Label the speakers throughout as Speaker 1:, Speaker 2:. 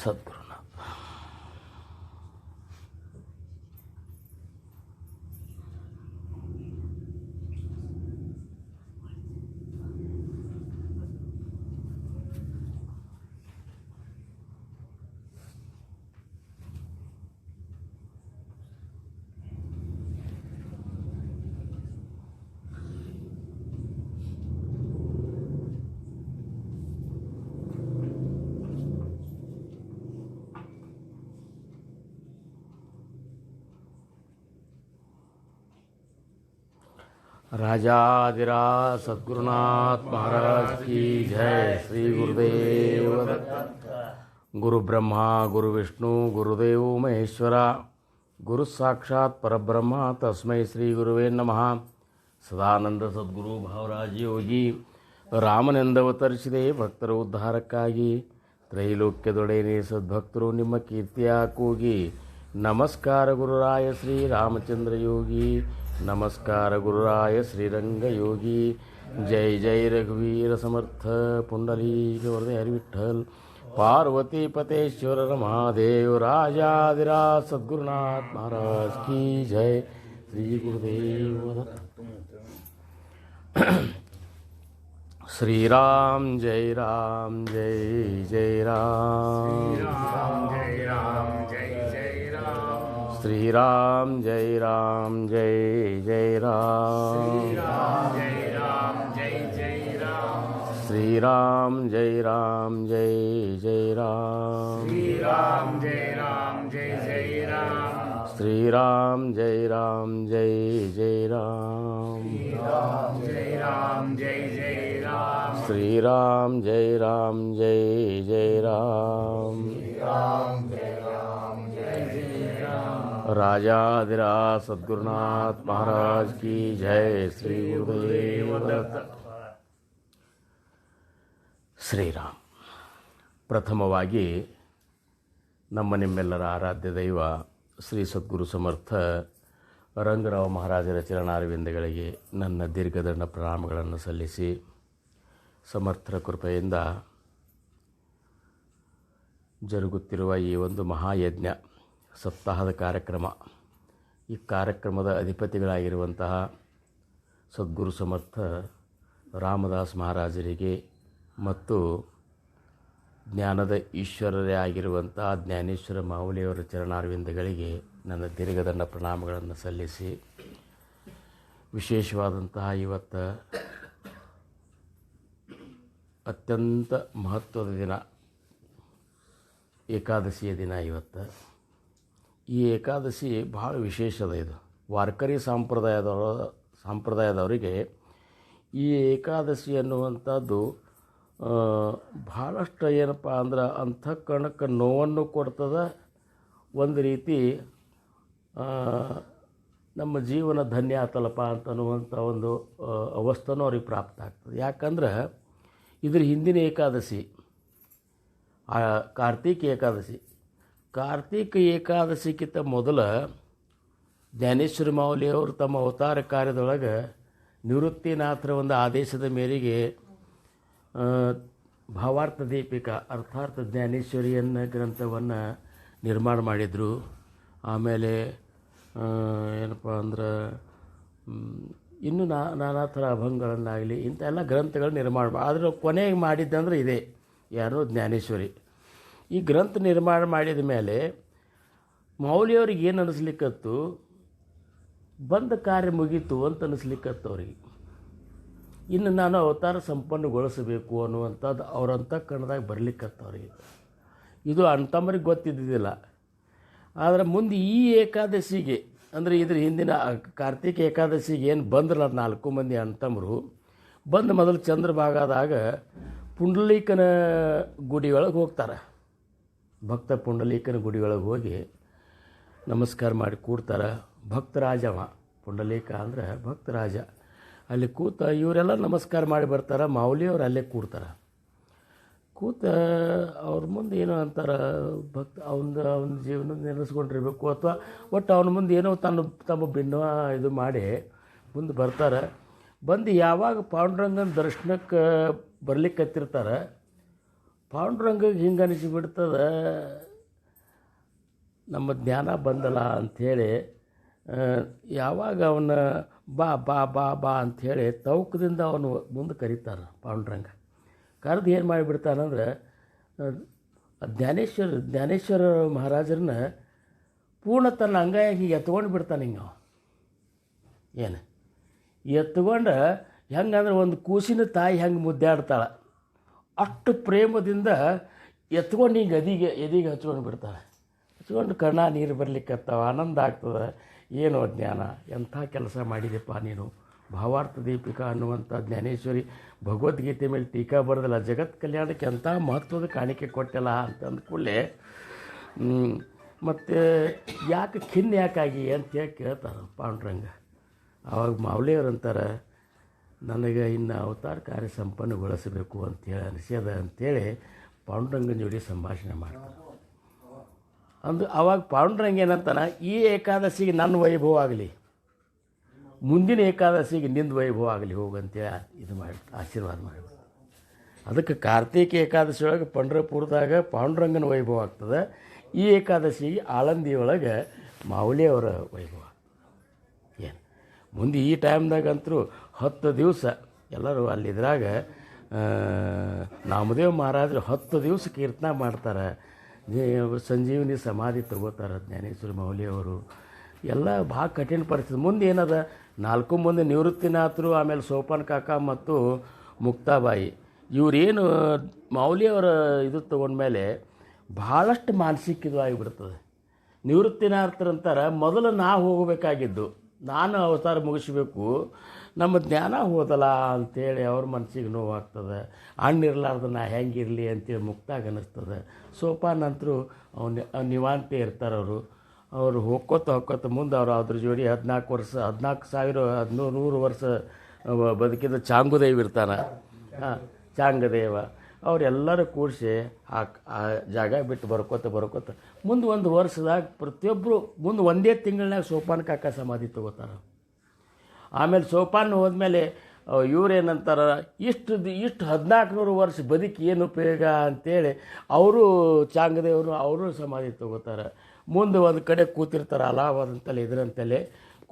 Speaker 1: ಸದ್ಗುರುನಾಥ. राजाधिराज सद्गुरुनाथ महाराज की जय. श्री गुरुदेव दत्त. गुरु ब्रह्मा गुरु विष्णु गुरुदेव महेश्वर गुरु साक्षात परब्रह्म तस्मै श्री गुरुवे नमः. ಸದಾನಂದ ಸದ್ಗುರು ಭಾವರಾಜ ಯೋಗಿ ರಾಮನೆಂದವತರಿಸಿದೆ ಭಕ್ತರ ಉದ್ಧಾರಕ್ಕಾಗಿ. ತ್ರೈಲೋಕ್ಯದೊಡೆಯನೇ ಸದ್ಭಕ್ತರು ನಿಮ್ಮ ಕೀರ್ತಿಯ ಕೂಗಿ. ನಮಸ್ಕಾರ ಗುರುರಾಯ ಶ್ರೀ ರಾಮಚಂದ್ರ ಯೋಗಿ. नमस्कार गुरुराय श्रीरंग योगी. जय जय रघुवीर समर्थ पुंडलीक वरदे हरि विठ्ठल. पार्वती पतेश्वर महादेव राजाधिराज सद्गुरुनाथ महाराज की जय. श्री गुरुदेव श्री राम जय राम जय जय राम. श्री राम जय राम जय जय राम. श्री राम जय राम जय जय राम. श्री राम जय राम जय जय राम. श्री राम जय राम जय जय राम. राजाधिराज सद्गुरुनाथ महाराज की जय. श्री गुरुदेव दत्त. ಶ್ರೀರಾಮ್. ಪ್ರಥಮವಾಗಿ ನಮ್ಮ ನಿಮ್ಮೆಲ್ಲರ ಆರಾಧ್ಯ ದೈವ ಶ್ರೀ ಸದ್ಗುರು ಸಮರ್ಥ ರಂಗರಾವ್ ಮಹಾರಾಜರ ಚರಣಾರವಿಂದಗಳಿಗೆ ನನ್ನ ದೀರ್ಘದಂಡ ಪ್ರಣಾಮಗಳನ್ನು ಸಲ್ಲಿಸಿ, ಸಮರ್ಥರ ಕೃಪೆಯಿಂದ ಜರುಗುತ್ತಿರುವ ಈ ಒಂದು ಮಹಾಯಜ್ಞ ಸಪ್ತಾಹದ ಕಾರ್ಯಕ್ರಮ, ಈ ಕಾರ್ಯಕ್ರಮದ ಅಧಿಪತಿಗಳಾಗಿರುವಂತಹ ಸದ್ಗುರು ಸಮರ್ಥ ರಾಮದಾಸ್ ಮಹಾರಾಜರಿಗೆ ಮತ್ತು ಜ್ಞಾನದ ಈಶ್ವರರೇ ಆಗಿರುವಂತಹ ಜ್ಞಾನೇಶ್ವರ ಮಾವುಲಿಯವರ ಚರಣಾರವಿಂದಗಳಿಗೆ ನನ್ನ ದೀರ್ಘದಂಡ ಪ್ರಣಾಮಗಳನ್ನು ಸಲ್ಲಿಸಿ, ವಿಶೇಷವಾದಂತಹ ಇವತ್ತು ಅತ್ಯಂತ ಮಹತ್ವದ ದಿನ, ಏಕಾದಶಿಯ ದಿನ. ಇವತ್ತು ಈ ಏಕಾದಶಿ ಭಾಳ ವಿಶೇಷದ. ಇದು ವಾರ್ಕರಿ ಸಂಪ್ರದಾಯದವರಿಗೆ ಈ ಏಕಾದಶಿ ಅನ್ನುವಂಥದ್ದು ಭಾಳಷ್ಟು ಏನಪ್ಪ ಅಂದ್ರೆ ಅಂತಃಕರಣಕ್ಕೆ ನೋವನ್ನು ಕೊಡ್ತದೆ. ಒಂದು ರೀತಿ ನಮ್ಮ ಜೀವನ ಧನ್ಯ ಆತಲ್ಲಪ್ಪ ಅಂತನ್ನುವಂಥ ಒಂದು ಅವಸ್ಥೆನೂ ಅವ್ರಿಗೆ ಪ್ರಾಪ್ತ ಆಗ್ತದೆ. ಯಾಕಂದ್ರೆ ಇದ್ರ ಹಿಂದಿನ ಏಕಾದಶಿ ಕಾರ್ತೀಕ ಏಕಾದಶಿ. ಕಾರ್ತೀಕ ಏಕಾದಶಿಗಿಂತ ಮೊದಲ ಜ್ಞಾನೇಶ್ವರ ಮಾವುಲಿಯವರು ತಮ್ಮ ಅವತಾರ ಕಾರ್ಯದೊಳಗೆ ನಿವೃತ್ತಿನಾಥರ ಒಂದು ಆದೇಶದ ಮೇರೆಗೆ ಭಾವಾರ್ಥ ದೀಪಿಕಾ ಅರ್ಥಾತ್ ಜ್ಞಾನೇಶ್ವರಿಯನ್ನ ಗ್ರಂಥವನ್ನು ನಿರ್ಮಾಣ ಮಾಡಿದರು. ಆಮೇಲೆ ಏನಪ್ಪ ಅಂದ್ರೆ ಇನ್ನೂ ನಾನಾ ಥರ ಅಭಂಗಗಳನ್ನಾಗಲಿ ಇಂಥ ಎಲ್ಲ ಗ್ರಂಥಗಳು ನಿರ್ಮಾಣ ಆದರೆ ಕೊನೆಗೆ ಮಾಡಿದ್ದಂದ್ರೆ ಇದೆ, ಯಾರೋ ಜ್ಞಾನೇಶ್ವರಿ. ಈ ಗ್ರಂಥ ನಿರ್ಮಾಣ ಮಾಡಿದ ಮೇಲೆ ಮೌಲಿಯವ್ರಿಗೆ ಏನು ಅನ್ನಿಸ್ಲಿಕ್ಕತ್ತು, ಬಂದ ಕಾರ್ಯ ಮುಗೀತು ಅಂತ ಅನ್ನಿಸ್ಲಿಕ್ಕತ್ತು ಅವ್ರಿಗೆ. ಇನ್ನು ನಾನು ಅವತಾರ ಸಂಪನ್ನಗೊಳಿಸಬೇಕು ಅನ್ನುವಂಥದ್ದು ಅವ್ರ ಅಂತಃಕರಣದಾಗ ಬರಲಿಕ್ಕತ್ತು ಅವ್ರಿಗೆ. ಇದು ಅಣ್ತಮ್ಮರಿಗೆ ಗೊತ್ತಿದ್ದಿದ್ದಿಲ್ಲ. ಆದರೆ ಮುಂದೆ ಈ ಏಕಾದಶಿಗೆ ಅಂದರೆ ಇದ್ರ ಹಿಂದಿನ ಕಾರ್ತಿಕ ಏಕಾದಶಿಗೆ ಏನು ಬಂದ್ರಲ್ಲ 4 ಮಂದಿ ಅಣ್ತಮ್ಮರು ಬಂದು ಮೊದಲು ಚಂದ್ರಭಾಗದಾಗ ಪುಂಡಲೀಕನ ಗುಡಿಯೊಳಗೆ ಹೋಗ್ತಾರೆ. ಭಕ್ತ ಪುಂಡಲೀಕನ ಗುಡಿಯೊಳಗೆ ಹೋಗಿ ನಮಸ್ಕಾರ ಮಾಡಿ ಕೂಡ್ತಾರೆ. ಭಕ್ತರಾಜವ ಪುಂಡಲೀಕ ಅಂದರೆ ಭಕ್ತರಾಜ. ಅಲ್ಲಿ ಕೂತ ಇವರೆಲ್ಲ ನಮಸ್ಕಾರ ಮಾಡಿ ಬರ್ತಾರೆ. ಮಾವುಲಿಯವ್ರು ಅಲ್ಲೇ ಕೂಡ್ತಾರೆ. ಕೂತ ಅವ್ರ ಮುಂದೆ ಏನೋ ಅಂತಾರೆ, ಭಕ್ತ ಅವನ ಜೀವನ ನೆನೆಸ್ಕೊಂಡಿರ್ಬೇಕು ಅಥವಾ ಒಟ್ಟು ಅವನ ಮುಂದೆ ಏನೋ ತಮ್ಮ ಭಿನ್ನ ಇದು ಮಾಡಿ ಮುಂದೆ ಬರ್ತಾರೆ. ಬಂದು ಯಾವಾಗ ಪಾಂಡುರಂಗನ ದರ್ಶನಕ್ಕೆ ಬರ್ಲಿಕ್ಕೆ ಹತ್ತಿರ್ತಾರೆ, ಪಾಂಡುರಂಗಗೆ ಹಿಂಗೆ ಅನಿಸಿಬಿಡ್ತದ, ನಮ್ಮ ಜ್ಞಾನ ಬಂದಲ್ಲ ಅಂಥೇಳಿ ಯಾವಾಗ ಅವನ ಬಾ ಬಾ ಬಾ ಬಾ ಅಂಥೇಳಿ ತೌಕದಿಂದ ಅವನು ಮುಂದೆ ಕರೀತಾನೆ. ಪಾಂಡುರಂಗ ಕರೆದು ಏನು ಮಾಡಿಬಿಡ್ತಾನಂದ್ರೆ ಜ್ಞಾನೇಶ್ವರ ಮಹಾರಾಜರನ್ನ ಪೂರ್ಣ ತನ್ನ ಅಂಗಾಯ ಹೀಗೆ ಎತ್ಕೊಂಡು ಬಿಡ್ತಾನೆ. ಹಿಂಗೆ ಏನು ಎತ್ಕೊಂಡು ಹೆಂಗಂದ್ರೆ ಒಂದು ಕೂಸಿನ ತಾಯಿ ಹೆಂಗೆ ಮುದ್ದಾಡ್ತಾಳೆ ಅಷ್ಟು ಪ್ರೇಮದಿಂದ ಎತ್ಕೊಂಡು ಹಿಂಗೆ ಎದಿಗೆ ಹಚ್ಕೊಂಡು ಬಿಡ್ತಾಳೆ. ಹಚ್ಕೊಂಡು ಕಣ್ಣ ನೀರು ಬರ್ಲಿಕ್ಕತ್ತಾವ, ಆನಂದ ಆಗ್ತದೆ. ಏನೋ ಜ್ಞಾನ, ಎಂಥ ಕೆಲಸ ಮಾಡಿದೆಪ್ಪ ನೀನು. ಭಾವಾರ್ಥ ದೀಪಿಕಾ ಅನ್ನುವಂಥ ಜ್ಞಾನೇಶ್ವರಿ ಭಗವದ್ಗೀತೆ ಮೇಲೆ ಟೀಕಾ ಬರೆದಲ್ಲ, ಜಗತ್ ಕಲ್ಯಾಣಕ್ಕೆ ಎಂಥ ಮಹತ್ವದ ಕಾಣಿಕೆ ಕೊಟ್ಟಲ್ಲ ಅಂತ ಅಂದ್ಕೂಡಲೇ ಮತ್ತು ಯಾಕೆ ಖಿನ್ನ ಯಾಕಾಗಿ ಅಂತೇಳಿ ಕೇಳ್ತಾರೆ ಪಾಂಡುರಂಗ. ಆವಾಗ ಮಾವಲಿಯವ್ರು ಅಂತಾರೆ, ನನಗೆ ಇನ್ನು ಅವತಾರ ಕಾರ್ಯ ಸಂಪನ್ನಗೊಳಿಸಬೇಕು ಅಂಥೇಳಿ ಅನಿಸ್ಯದ ಅಂಥೇಳಿ ಪಾಂಡುರಂಗನ ಜೋಡಿ ಸಂಭಾಷಣೆ ಮಾಡ್ತಾರೆ. ಅಂದು ಆವಾಗ ಪಾಂಡುರಂಗ ಏನಂತಾನೆ, ಈ ಏಕಾದಶಿಗೆ ನನ್ನ ವೈಭವ ಆಗಲಿ, ಮುಂದಿನ ಏಕಾದಶಿಗೆ ನಿಂದು ವೈಭವ ಆಗಲಿ ಹೋಗಂತೇಳಿ ಇದು ಮಾಡಿ ಆಶೀರ್ವಾದ ಮಾಡಿ. ಅದಕ್ಕೆ ಕಾರ್ತೀಕ ಏಕಾದಶಿ ಒಳಗೆ ಪಂಢರಪುರದಾಗ ಪಾಂಡುರಂಗನ ವೈಭವ ಆಗ್ತದೆ. ಈ ಏಕಾದಶಿಗೆ ಆಳಂದಿ ಒಳಗೆ ಮಾವಲಿಯವರ ವೈಭವ. ಏನು ಮುಂದೆ ಈ ಟೈಮ್ದಾಗಂತರೂ 10 ದಿವಸ ಎಲ್ಲರೂ ಅಲ್ಲಿದ್ರಾಗ ನಾಮದೇವ ಮಹಾರಾಜರು 10 ದಿವಸ ಕೀರ್ತನ ಮಾಡ್ತಾರೆ. ಸಂಜೀವನಿ ಸಮಾಧಿ ತಗೋತಾರೆ ಜ್ಞಾನೇಶ್ವರ ಮೌಲಿಯವರು. ಎಲ್ಲ ಭಾಳ ಕಠಿಣ ಪರಿಸ್ಥಿತಿ. ಮುಂದೆ ಏನದ 4 ಮಂದಿ ನಿವೃತ್ತಿನಾಥರು, ಆಮೇಲೆ ಸೋಪಾನ್ ಕಾಕ ಮತ್ತು ಮುಕ್ತಾಬಾಯಿ ಇವರೇನು ಮೌಲಿಯವರ ಇದು ತೊಗೊಂಡ್ಮೇಲೆ ಭಾಳಷ್ಟು ಮಾನಸಿಕ ಇದು ಆಗಿಬಿಡ್ತದೆ. ನಿವೃತ್ತಿನಾಥರಂತಾರೆ, ಮೊದಲು ನಾವು ಹೋಗಬೇಕಾಗಿದ್ದು, ನಾನು ಅವತಾರ ಮುಗಿಸ್ಬೇಕು, ನಮ್ಮ ಜ್ಞಾನ ಹೋದಲ್ಲ ಅಂಥೇಳಿ ಅವ್ರ ಮನಸ್ಸಿಗೆ ನೋವಾಗ್ತದೆ. ಹಣ್ಣಿರ್ಲಾರ್ದು ನಾ ಹೆಂಗಿರಲಿ ಅಂತೇಳಿ ಮುಕ್ತಾಗ ಅನ್ನಿಸ್ತದೆ. ಸೋಪಾನಂತರೂ ಅವ್ನು ನಿವಾಂತಿ ಇರ್ತಾರೆ. ಅವರು ಹೋಗ್ಕೋತ ಮುಂದೆ ಅವರು ಅದ್ರ ಜೋಡಿ 14,100 ವರ್ಷ ಬದುಕಿದ ಚಾಂಗುದೇವ್ ಇರ್ತಾನೆ. ಚಾಂಗದೇವ ಅವರೆಲ್ಲರೂ ಕೂಡಿಸಿ ಆ ಜಾಗ ಬಿಟ್ಟು ಬರ್ಕೋತ ಮುಂದೆ ಒಂದು ವರ್ಷದಾಗ ಪ್ರತಿಯೊಬ್ಬರು ಮುಂದೆ ಒಂದೇ ತಿಂಗಳನ್ಯಾಗ ಸೋಪಾನ ಕಾಕ ಸಮಾಧಿ ತಗೋತಾರೆ. ಆಮೇಲೆ ಸೋಪಾನ ಹೋದ್ಮೇಲೆ ಇವರೇನಂತಾರೆ, ಇಷ್ಟು 1400 ವರ್ಷ ಬದುಕಿ ಏನು ಉಪಯೋಗ ಅಂತೇಳಿ ಅವರು ಚಾಂಗದೇವರು ಅವರು ಸಮಾಧಿ ತಗೋತಾರೆ. ಮುಂದೆ ಒಂದು ಕಡೆ ಕೂತಿರ್ತಾರೆ, ಅಲಾವಾದ್ ಅಂತಲೇ ಇದರಂತಲೇ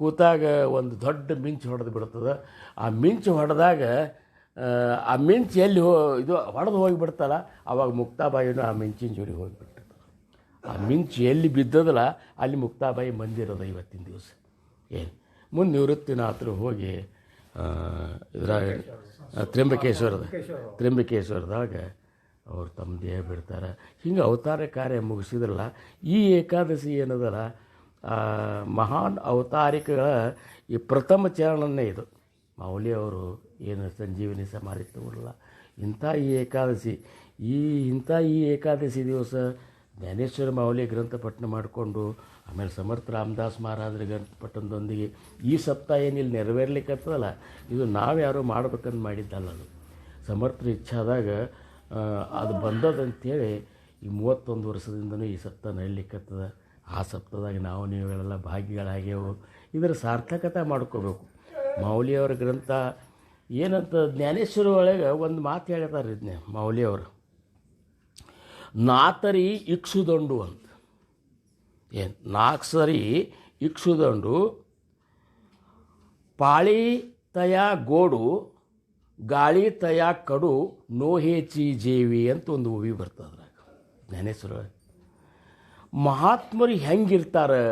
Speaker 1: ಕೂತಾಗ ಒಂದು ದೊಡ್ಡ ಮಿಂಚು ಹೊಡೆದು ಬಿಡ್ತದೆ. ಆ ಮಿಂಚು ಹೊಡೆದಾಗ ಆ ಮಿಂಚು ಎಲ್ಲಿ ಇದು ಹೊಡೆದು ಹೋಗಿಬಿಡ್ತಲ್ಲ, ಆವಾಗ ಮುಕ್ತಾಬಾಯಿನೂ ಆ ಮಿಂಚಿನ ಜೋಡಿ ಹೋಗಿಬಿಡ್ತಾರೆ. ಆ ಮಿಂಚು ಎಲ್ಲಿ ಬಿದ್ದದಲ್ಲ ಅಲ್ಲಿ ಮುಕ್ತಾಬಾಯಿ ಮಂದಿರೋದು ಇವತ್ತಿನ ದಿವಸ. ಏನು ಮುಂದೆ ನಿವೃತ್ತಿನಾಥರು ಹೋಗಿ ಇದ್ರಾಗ ತ್ರ್ಯಂಬಕೇಶ್ವರದಾಗ ಅವ್ರು ತಮ್ಮ ದೇಹ ಬಿಡ್ತಾರೆ. ಹಿಂಗೆ ಅವತಾರ ಕಾರ್ಯ ಮುಗಿಸಿದ್ರಲ್ಲ. ಈ ಏಕಾದಶಿ ಏನದಲ್ಲ, ಮಹಾನ್ ಅವತಾರಿಕಗಳ ಈ ಪ್ರಥಮ ಚರಣನೇ ಇದು. ಮೌಲಿಯವರು ಏನು ಸಂಜೀವನಿ ಸಮಾಧಿ ತಗೊಳ್ಳಲ್ಲ. ಇಂಥ ಈ ಏಕಾದಶಿ ದಿವಸ ಜ್ಞಾನೇಶ್ವರ ಮೌಲಿ ಗ್ರಂಥ ಪಠಣ ಮಾಡಿಕೊಂಡು ಆಮೇಲೆ ಸಮರ್ಥ ರಾಮದಾಸ್ ಮಹಾರಾಜರ ಗ್ರಂಥ ಪಠಣದೊಂದಿಗೆ ಈ ಸಪ್ತಾಹ ಏನಿಲ್ಲಿ ನೆರವೇರ್ಲಿಕ್ಕತ್ತದಲ್ಲ, ಇದು ನಾವು ಯಾರೋ ಮಾಡ್ಬೇಕಂತ ಮಾಡಿದ್ದಲ್ಲ. ಅದು ಸಮರ್ಥರ ಇಚ್ಛಾದಾಗ ಅದು ಬಂದದಂತೇಳಿ ಈ 31 ವರ್ಷದಿಂದನೂ ಈ ಸಪ್ತಾಹ ನಡೀಲಿಕ್ಕತ್ತದ. ಆ ಸಪ್ತಾಹದಾಗ ನಾವು ನೀವೆಲ್ಲ ಭಾಗಿಗಳಾಗ್ಯವು. ಇದರ ಸಾರ್ಥಕತೆ ಮಾಡ್ಕೋಬೇಕು. ಮೌಲಿಯವರ ಗ್ರಂಥ ಏನಂತ ಜ್ಞಾನೇಶ್ವರ ಒಳಗೆ ಒಂದು ಮಾತು ಹೇಳ್ತಾರೆ ಮೌಲಿಯವರು, ನಾತರಿ ಇಕ್ಷುದಂಡು ಅಂತ. ಏನು 4 ಸರಿ ಇಕ್ಷುದಂಡು, ಪಾಳಿ ತಯ ಗೋಡು, ಗಾಳಿ ತಯ ಕಡು, ನೋಹೇಚಿ ಜೇವಿ ಅಂತ ಒಂದು ಮೂವಿ ಬರ್ತದೆ ಜ್ಞಾನೇಶ್ವರ. ಮಹಾತ್ಮರು ಹೆಂಗಿರ್ತಾರೆ,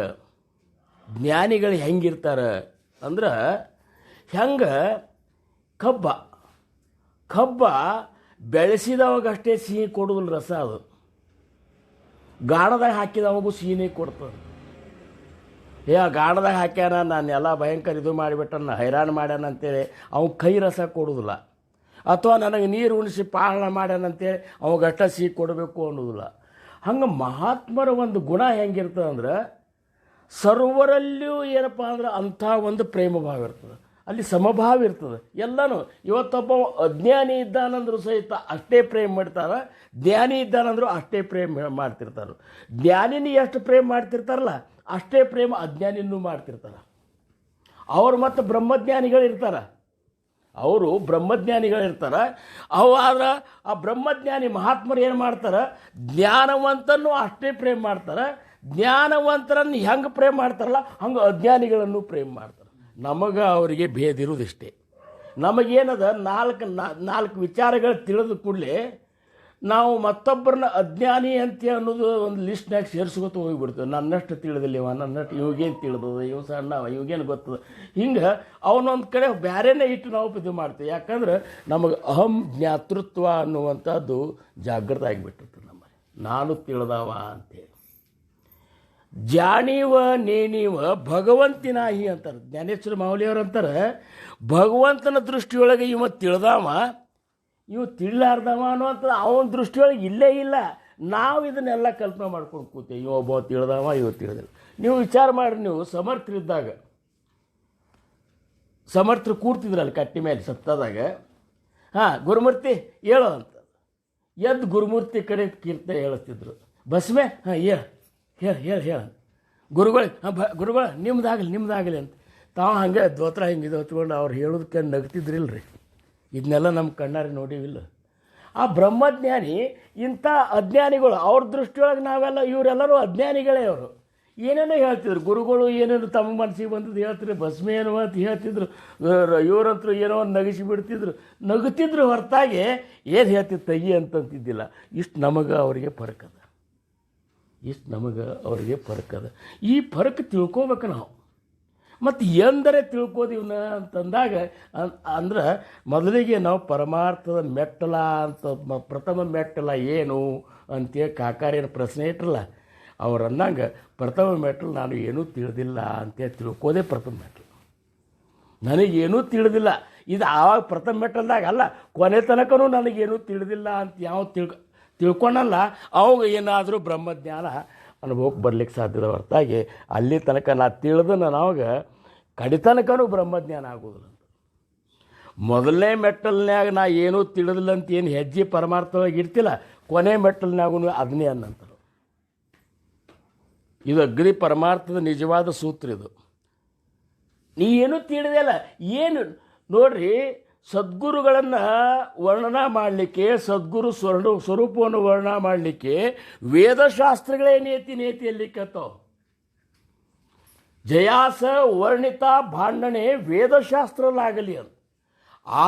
Speaker 1: ಜ್ಞಾನಿಗಳು ಹೆಂಗಿರ್ತಾರೆ ಅಂದ್ರೆ, ಹೆಂಗೆ ಕಬ್ಬ ಬೆಳೆಸಿದವಾಗಷ್ಟೇ ಸಿಹಿ ಕೊಡೋದಿಲ್ಲ ರಸ. ಅದು ಗಾಣದಾಗ ಹಾಕಿದವಾಗೂ ಸಿಹಿನೇ ಕೊಡ್ತದೆ. ಗಾಣದಾಗ ಹಾಕ್ಯಾನ, ನಾನು ಎಲ್ಲ ಭಯಂಕರ ಇದು ಮಾಡಿಬಿಟ್ಟನ, ಹೈರಾಣ ಮಾಡ್ಯಾನ ಅಂತೇಳಿ ಅವ್ನು ಕೈ ರಸ ಕೊಡೋದಿಲ್ಲ. ಅಥವಾ ನನಗೆ ನೀರು ಉಣಿಸಿ ಪಾಲನೆ ಮಾಡ್ಯಾನಂತೇಳಿ ಅವಾಗಷ್ಟ ಸಿಹಿ ಕೊಡಬೇಕು ಅನ್ನೋದಿಲ್ಲ. ಹಂಗೆ ಮಹಾತ್ಮರ ಒಂದು ಗುಣ ಹೆಂಗಿರ್ತದೆ ಅಂದ್ರೆ, ಸರ್ವರಲ್ಲಿಯೂ ಏನಪ್ಪ ಅಂದ್ರೆ ಅಂಥ ಒಂದು ಪ್ರೇಮ ಭಾವ ಇರ್ತದೆ, ಅಲ್ಲಿ ಸಮಭಾವ ಇರ್ತದೆ. ಎಲ್ಲನೂ ಇವತ್ತೊಬ್ಬ ಅಜ್ಞಾನಿ ಇದ್ದಾನಂದ್ರೂ ಸಹಿತ ಅಷ್ಟೇ ಪ್ರೇಮ ಮಾಡ್ತಾರೆ, ಜ್ಞಾನಿ ಇದ್ದಾನಂದ್ರೂ ಅಷ್ಟೇ ಪ್ರೇಮ ಮಾಡ್ತಿರ್ತಾರೆ. ಜ್ಞಾನಿನಿ ಎಷ್ಟು ಪ್ರೇಮ ಮಾಡ್ತಿರ್ತಾರಲ್ಲ ಅಷ್ಟೇ ಪ್ರೇಮ ಅಜ್ಞಾನಿನೂ ಮಾಡ್ತಿರ್ತಾರೆ. ಅವ್ರು ಮತ್ತು ಬ್ರಹ್ಮಜ್ಞಾನಿಗಳು ಇರ್ತಾರೆ. ಅವರು ಬ್ರಹ್ಮಜ್ಞಾನಿಗಳಿರ್ತಾರೆ. ಆದ್ರೆ ಆ ಬ್ರಹ್ಮಜ್ಞಾನಿ ಮಹಾತ್ಮರು ಏನು ಮಾಡ್ತಾರೆ, ಜ್ಞಾನವಂತನ್ನು ಅಷ್ಟೇ ಪ್ರೇಮ ಮಾಡ್ತಾರೆ. ಜ್ಞಾನವಂತರನ್ನು ಹೆಂಗೆ ಪ್ರೇಮ ಮಾಡ್ತಾರಲ್ಲ ಹಂಗೆ ಅಜ್ಞಾನಿಗಳನ್ನು ಪ್ರೇಮ ಮಾಡ್ತಾರೆ. ನಮಗೆ ಅವರಿಗೆ ಭೇದ ಇರುವುದಿಷ್ಟೇ. ನಮಗೇನದ ನಾಲ್ಕು ವಿಚಾರಗಳು ತಿಳಿದ ಕೂಡಲೇ ನಾವು ಮತ್ತೊಬ್ಬರನ್ನ ಅಜ್ಞಾನಿ ಅಂತ ಅನ್ನೋದು ಒಂದು ಲಿಸ್ಟ್ನಾಗ ಸೇರಿಸ್ಕೊತ ಹೋಗಿಬಿಡ್ತೇವೆ. ನನ್ನಷ್ಟು ತಿಳಿದಿಲ್ಲ ಇವ, ನನ್ನಷ್ಟು ಇವಾಗೇನು ತಿಳಿದದ, ಇವು ಸಣ್ಣ ಇವಾಗೇನು ಗೊತ್ತದ, ಹಿಂಗೆ ಅವನೊಂದು ಕಡೆ ಬೇರೆನೇ ಇಟ್ಟು ನಾವು ಇದು ಮಾಡ್ತೀವಿ. ಯಾಕಂದ್ರೆ ನಮಗೆ ಅಹಂ ಜ್ಞಾತೃತ್ವ ಅನ್ನುವಂಥದ್ದು ಜಾಗೃತ ಆಗಿಬಿಟ್ಟಿರ್ತದೆ ನಮ್ಮಲ್ಲಿ. ನಾನು ತಿಳಿದವ ಅಂತೇಳಿ. ಜಾಣೀವ ನೇನೀವ ಭಗವಂತಿನಾಹಿ ಅಂತಾರೆ ಜ್ಞಾನೇಶ್ವರ ಮಾವಲಿಯವ್ರು ಅಂತಾರೆ. ಭಗವಂತನ ದೃಷ್ಟಿಯೊಳಗೆ ಇವ ತಿಳಿದವ, ಇವು ತಿಳಿಲಾರ್ದವ ಅನ್ನುವಂಥದ್ದು ಅವನ ದೃಷ್ಟಿಯೊಳಗೆ ಇಲ್ಲೇ ಇಲ್ಲ. ನಾವು ಇದನ್ನೆಲ್ಲ ಕಲ್ಪನೆ ಮಾಡ್ಕೊಂಡು ಕೂತೇವೆ, ಇವ ಒಬ್ಬ ತಿಳಿದವ, ಇವ ತಿಳಿದಿಲ್ಲ. ನೀವು ವಿಚಾರ ಮಾಡಿರಿ, ನೀವು ಸಮರ್ಥರಿದ್ದಾಗ ಸಮರ್ಥರು ಕೂಡ್ತಿದ್ರಲ್ಲ ಕಟ್ಟಿ ಮೇಲೆ ಸತ್ತದಾಗ, ಗುರುಮೂರ್ತಿ ಹೇಳೋ ಅಂತ ಎದ್ದು ಗುರುಮೂರ್ತಿ ಕಡೆ ಕೀರ್ತನೆ ಹೇಳ್ತಿದ್ರು. ಬಸ್ಮೆ ಹೇಳ ಹೇಳ ಹೇಳ ಹೇಳ ಗುರುಗಳು, ಗುರುಗಳ ನಿಮ್ದಾಗಲಿ ಅಂತ ತಾವು ಹಂಗೆ ದ್ವೋತ್ರ ಹಿಂಗೆ ಹೊತ್ಕೊಂಡು ಅವ್ರು ಹೇಳೋದಕ್ಕೆ ನಗ್ತಿದ್ರಿಲ್ರಿ. ಇದನ್ನೆಲ್ಲ ನಮ್ಮ ಕಣ್ಣಾರೆ ನೋಡಿವಿಲ್ಲ. ಆ ಬ್ರಹ್ಮಜ್ಞಾನಿ ಇಂಥ ಅಜ್ಞಾನಿಗಳು ಅವ್ರ ದೃಷ್ಟಿಯೊಳಗೆ ನಾವೆಲ್ಲ ಇವರೆಲ್ಲರೂ ಅಜ್ಞಾನಿಗಳೇ. ಅವರು ಏನೇನೋ ಹೇಳ್ತಿದ್ರು, ಗುರುಗಳು ಏನೇನು ತಮ್ಮ ಮನಸ್ಸಿಗೆ ಬಂದದ್ದು ಹೇಳ್ತಿದ್ರು, ಭಸ್ಮೆ ಏನೋ ಅಂತ ಹೇಳ್ತಿದ್ರು, ಇವರಂತರೂ ಏನೋ ಒಂದು ನಗಿಸಿ ನಗುತ್ತಿದ್ರು ಹೊರತಾಗಿ ಏನು ಹೇಳ್ತಿದ್ರು ತೆಗಿ ಅಂತಂತಿದ್ದಿಲ್ಲ. ಇಷ್ಟು ನಮಗೆ ಅವರಿಗೆ ಫರಕದ, ಈ ಫರಕ್ ತಿಳ್ಕೊಬೇಕು ನಾವು. ಮತ್ತು ಎಂದರೆ ತಿಳ್ಕೋದಿವ್ನ ಅಂತಂದಾಗ ಅಂದ್ರೆ ಮೊದಲಿಗೆ ನಾವು ಪರಮಾರ್ಥದ ಮೆಟ್ಟಲ ಅಂತ ಪ್ರಥಮ ಮೆಟ್ಟಲ ಏನು ಅಂತೇಳಿ ಕಾಕಾರೇನು ಪ್ರಶ್ನೆ ಇಟ್ಟರಲ್ಲ, ಅವ್ರು ಅನ್ನಂಗೆ ಪ್ರಥಮ ಮೆಟ್ಟಲು ನಾನು ಏನೂ ತಿಳಿದಿಲ್ಲ ಅಂತೇಳಿ ತಿಳ್ಕೋದೇ ಪ್ರಥಮ ಮೆಟ್ಟಲು. ನನಗೇನೂ ತಿಳಿದಿಲ್ಲ ಇದು ಆವಾಗ ಪ್ರಥಮ ಮೆಟ್ಟಲ್ದಾಗ ಅಲ್ಲ, ಕೊನೆ ತನಕನೂ ನನಗೇನೂ ತಿಳಿದಿಲ್ಲ ಅಂತ ಯಾವ ತಿಳ್ಕೊಂಡಲ್ಲ ಅವಾಗ ಏನಾದರೂ ಬ್ರಹ್ಮಜ್ಞಾನ ಅನುಭವಕ್ಕೆ ಬರ್ಲಿಕ್ಕೆ ಸಾಧ್ಯದ ಹೊರತಾಗಿ ಅಲ್ಲಿ ತನಕ ನಾ ತಿಳಿದನ ನಾವಾಗ ಕಡಿತನಕನೂ ಬ್ರಹ್ಮಜ್ಞಾನ ಆಗೋದಿಲ್ಲ. ಮೊದಲನೇ ಮೆಟ್ಟಲ್ನ್ಯಾಗ ನಾ ಏನೂ ತಿಳಿದಿಲ್ಲ ಅಂತ ಏನು ಹೆಜ್ಜೆ ಪರಮಾರ್ಥವಾಗಿ ಇರ್ತಿಲ್ಲ, ಕೊನೆ ಮೆಟ್ಟಲ್ನಾಗೂ ಅದನ್ನೇ ಅನ್ನಂತಾರೆ. ಇದು ಅಗ್ರಿ ಪರಮಾರ್ಥದ ನಿಜವಾದ ಸೂತ್ರ. ಇದು ನೀ ಏನೂ ತಿಳಿದಿಲ್ಲ ಏನು ನೋಡ್ರಿ. ಸದ್ಗುರುಗಳನ್ನು ವರ್ಣನ ಮಾಡಲಿಕ್ಕೆ, ಸದ್ಗುರು ಸ್ವರೂಪವನ್ನು ವರ್ಣನ ಮಾಡಲಿಕ್ಕೆ ವೇದಶಾಸ್ತ್ರಗಳೇ ನೇತಿಯಲ್ಲಿ ಕತ್ತವು. ಜಯಾಸ ವರ್ಣಿತ ಭಾಂಡಣೆ ವೇದಶಾಸ್ತ್ರಲಾಗಲಿ ಅಂತ.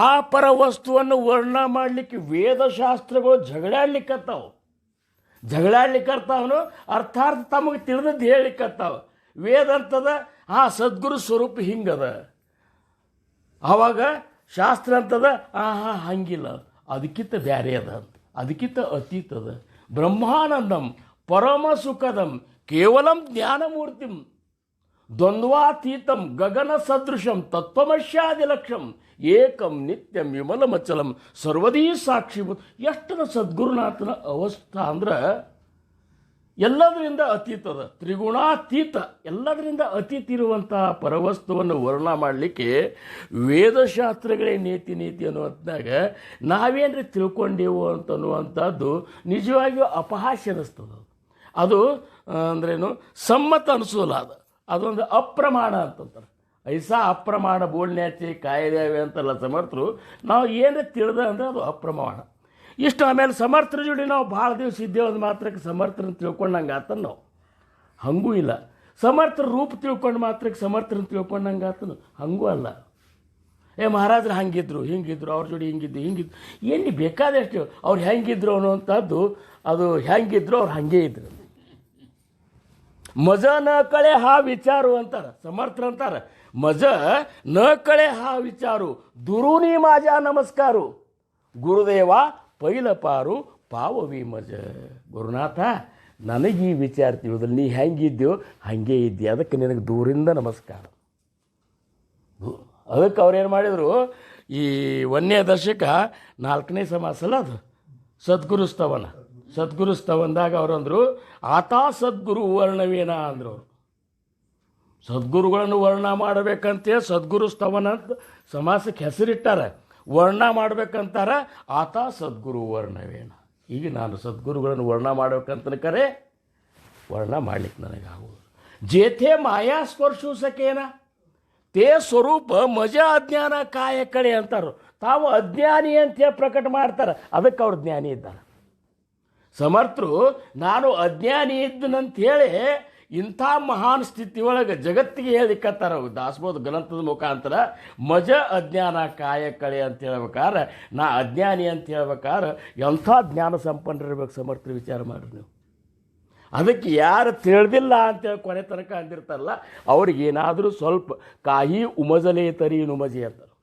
Speaker 1: ಆ ಪರ ವಸ್ತುವನ್ನು ವರ್ಣನ ಮಾಡಲಿಕ್ಕೆ ವೇದಶಾಸ್ತ್ರಗಳು ಜಗಳಾಡ್ಲಿಕ್ಕತ್ತಾವನು ಅರ್ಥಾರ್ಥ ತಮಗೆ ತಿಳಿದದ್ದು ಹೇಳಿಕತ್ತಾವ. ವೇದ ಅಂತದ ಸದ್ಗುರು ಸ್ವರೂಪ ಹಿಂಗದ, ಆವಾಗ ಶಾಸ್ತ್ರ ಅಂತದ ಹಂಗಿಲ್ಲ, ಅದಕ್ಕಿಂತ ಬ್ಯಾರೆ ಅದ ಅಂತ, ಅದಕ್ಕಿಂತ ಅತೀತದ. ಬ್ರಹ್ಮಾನಂದಂ ಪರಮ ಸುಖದಂ ಕೇವಲಂ ಜ್ಞಾನಮೂರ್ತಿಂ ದ್ವಂದ್ವಾತೀತಂ ಗಗನ ಸದೃಶಂ ತತ್ವಮಶ್ಯಾದಿಲಕ್ಷಂ ಏಕಂ ನಿತ್ಯಂ ವಿಮಲಮಚಲಂ ಸರ್ವದೀ ಸಾಕ್ಷಿಭೂತ. ಎಷ್ಟರ ಸದ್ಗುರುನಾಥನ ಅವಸ್ಥಾ ಅಂದ್ರೆ ಎಲ್ಲದರಿಂದ ಅತೀತದ, ತ್ರಿಗುಣಾತೀತ, ಎಲ್ಲದರಿಂದ ಅತೀತ ಇರುವಂಥ ಪರವಸ್ತುವನ್ನು ವರ್ಣನ ಮಾಡಲಿಕ್ಕೆ ವೇದಶಾಸ್ತ್ರಗಳೇ ನೇತಿ ಅನ್ನುವಂಥಾಗ ನಾವೇನ್ರಿ ತಿಳ್ಕೊಂಡೇವು ಅಂತನ್ನುವಂಥದ್ದು ನಿಜವಾಗಿಯೂ ಅಪಹಾಸ್ಯ ಅನ್ನಿಸ್ತದೆ. ಅದು ಅಂದ್ರೇನು ಸಮ್ಮತ ಅನಿಸೋಲ್ಲ. ಅದೊಂದು ಅಪ್ರಮಾಣ ಅಂತಂತಾರೆ. ಐಸಾ ಅಪ್ರಮಾಣ ಬೋಳ್ನ್ಯಾಚೆ ಕಾಯ್ದೇವೆ ಅಂತಲ್ಲ ಸಮರ್ಥರು. ನಾವು ಏನೇ ತಿಳಿದ ಅಂದರೆ ಅದು ಅಪ್ರಮಾಣ. ಇಷ್ಟು ಆಮೇಲೆ ಸಮರ್ಥರ ಜೋಡಿ ನಾವು ಭಾಳ ದಿವಸ ಇದ್ದೇವೆ ಒಂದು ಮಾತ್ರಕ್ಕೆ ಸಮರ್ಥರನ್ನು ತಿಳ್ಕೊಂಡಂಗೆ ಆತನು ನಾವು ಹಂಗೂ ಇಲ್ಲ. ಸಮರ್ಥರ ರೂಪ ತಿಳ್ಕೊಂಡು ಮಾತ್ರಕ್ಕೆ ಸಮರ್ಥರನ್ನು ತಿಳ್ಕೊಂಡಂಗೆ ಆತನು ಹಂಗೂ ಅಲ್ಲ. ಮಹಾರಾಜರು ಹಂಗಿದ್ರು ಹಿಂಗಿದ್ರು, ಅವ್ರ ಜೋಡಿ ಹಿಂಗಿದ್ರು ಏನು ಬೇಕಾದಷ್ಟು ಅವ್ರು ಹೆಂಗಿದ್ರು ಅನ್ನುವಂಥದ್ದು, ಅದು ಹೆಂಗಿದ್ರು ಅವ್ರು ಹಾಗೇ ಇದ್ರು. ಮಜ ನ ಕಳೆ ಹಾ ವಿಚಾರು ಅಂತಾರೆ ಸಮರ್ಥರು ಅಂತಾರೆ. ಮಜ ನ ಕಳೆ ಹಾ ವಿಚಾರು ದುರುನಿ ಮಾಜಾ ನಮಸ್ಕಾರು ಗುರುದೇವ ಪೈಲಪಾರು ಪಾವವಿ ಮಜ. ಗುರುನಾಥ, ನನಗೆ ಈ ವಿಚಾರ ತಿಳಿದ್ರೆ ನೀ ಹೆಂಗಿದ್ಯೋ ಹಾಗೇ ಇದ್ದೆ, ಅದಕ್ಕೆ ನಿನಗೆ ದೂರಿಂದ ನಮಸ್ಕಾರ. ಅದಕ್ಕೆ ಅವ್ರೇನು ಮಾಡಿದರು, ಈ 1ನೇ ದಶಕ 4ನೇ ಸಮಾಸಲ್ಲ ಅದು ಸದ್ಗುರು ಸ್ತವನದಾಗ ಅವರಂದರು ಆತ ಸದ್ಗುರು ವರ್ಣವೇನ ಅಂದರು. ಅವರು ಸದ್ಗುರುಗಳನ್ನು ವರ್ಣ ಮಾಡಬೇಕಂತೇಳಿ ಸದ್ಗುರು ಸ್ತವನ ಅಂತ ಸಮಾಸಕ್ಕೆ ಹೆಸರಿಟ್ಟಾರೆ. ವರ್ಣ ಮಾಡ್ಬೇಕಂತಾರ ಆತ ಸದ್ಗುರು ವರ್ಣವೇನ. ಈಗ ನಾನು ಸದ್ಗುರುಗಳನ್ನು ವರ್ಣ ಮಾಡ್ಬೇಕಂತ ಕರೆ ವರ್ಣ ಮಾಡ್ಲಿಕ್ಕೆ ನನಗಾಗುವುದು. ಜೇಥೆ ಮಾಯಾ ಸ್ಪರ್ಶಿಸಕೇನ ತೇ ಸ್ವರೂಪ ಮಜ ಅಜ್ಞಾನ ಕಾಯ ಕಳೆ ಅಂತಾರು. ತಾವು ಅಜ್ಞಾನಿ ಅಂತೇಳಿ ಪ್ರಕಟ ಮಾಡ್ತಾರೆ, ಅದಕ್ಕೆ ಅವ್ರು ಜ್ಞಾನಿ ಇದ್ದಾರೆ. ಸಮರ್ಥರು ನಾನು ಅಜ್ಞಾನಿ ಇದ್ದನಂತೇಳಿ ಇಂಥ ಮಹಾನ್ ಸ್ಥಿತಿ ಒಳಗೆ ಜಗತ್ತಿಗೆ ಹೇಳಿಕತ್ತಾರ. ದಾಸಬೋಧ ಗ್ರಂಥದ ಮುಖಾಂತರ ಮಜ ಅಜ್ಞಾನ ಕಾಯ ಕಳೆ ಅಂತ ಹೇಳ್ಬೇಕಾದ್ರೆ, ನಾ ಅಜ್ಞಾನಿ ಅಂತ ಹೇಳ್ಬೇಕಾದ್ರೆ ಎಂಥ ಜ್ಞಾನ ಸಂಪನ್ನರಿರ್ಬೇಕು ಸಮರ್ಥರು, ವಿಚಾರ ಮಾಡಿರಿ ನೀವು. ಅದಕ್ಕೆ ಯಾರು ತಿಳಿದಿಲ್ಲ ಅಂತೇಳಿ ಕೊನೆ ತನಕ ಅಂದಿರ್ತಾರಲ್ಲ, ಅವ್ರಿಗೇನಾದರೂ ಸ್ವಲ್ಪ ಕಾಯಿ ಉಮಜಲೇ ತರಿ ನುಮಜೆ ಅಂತಾರೆ.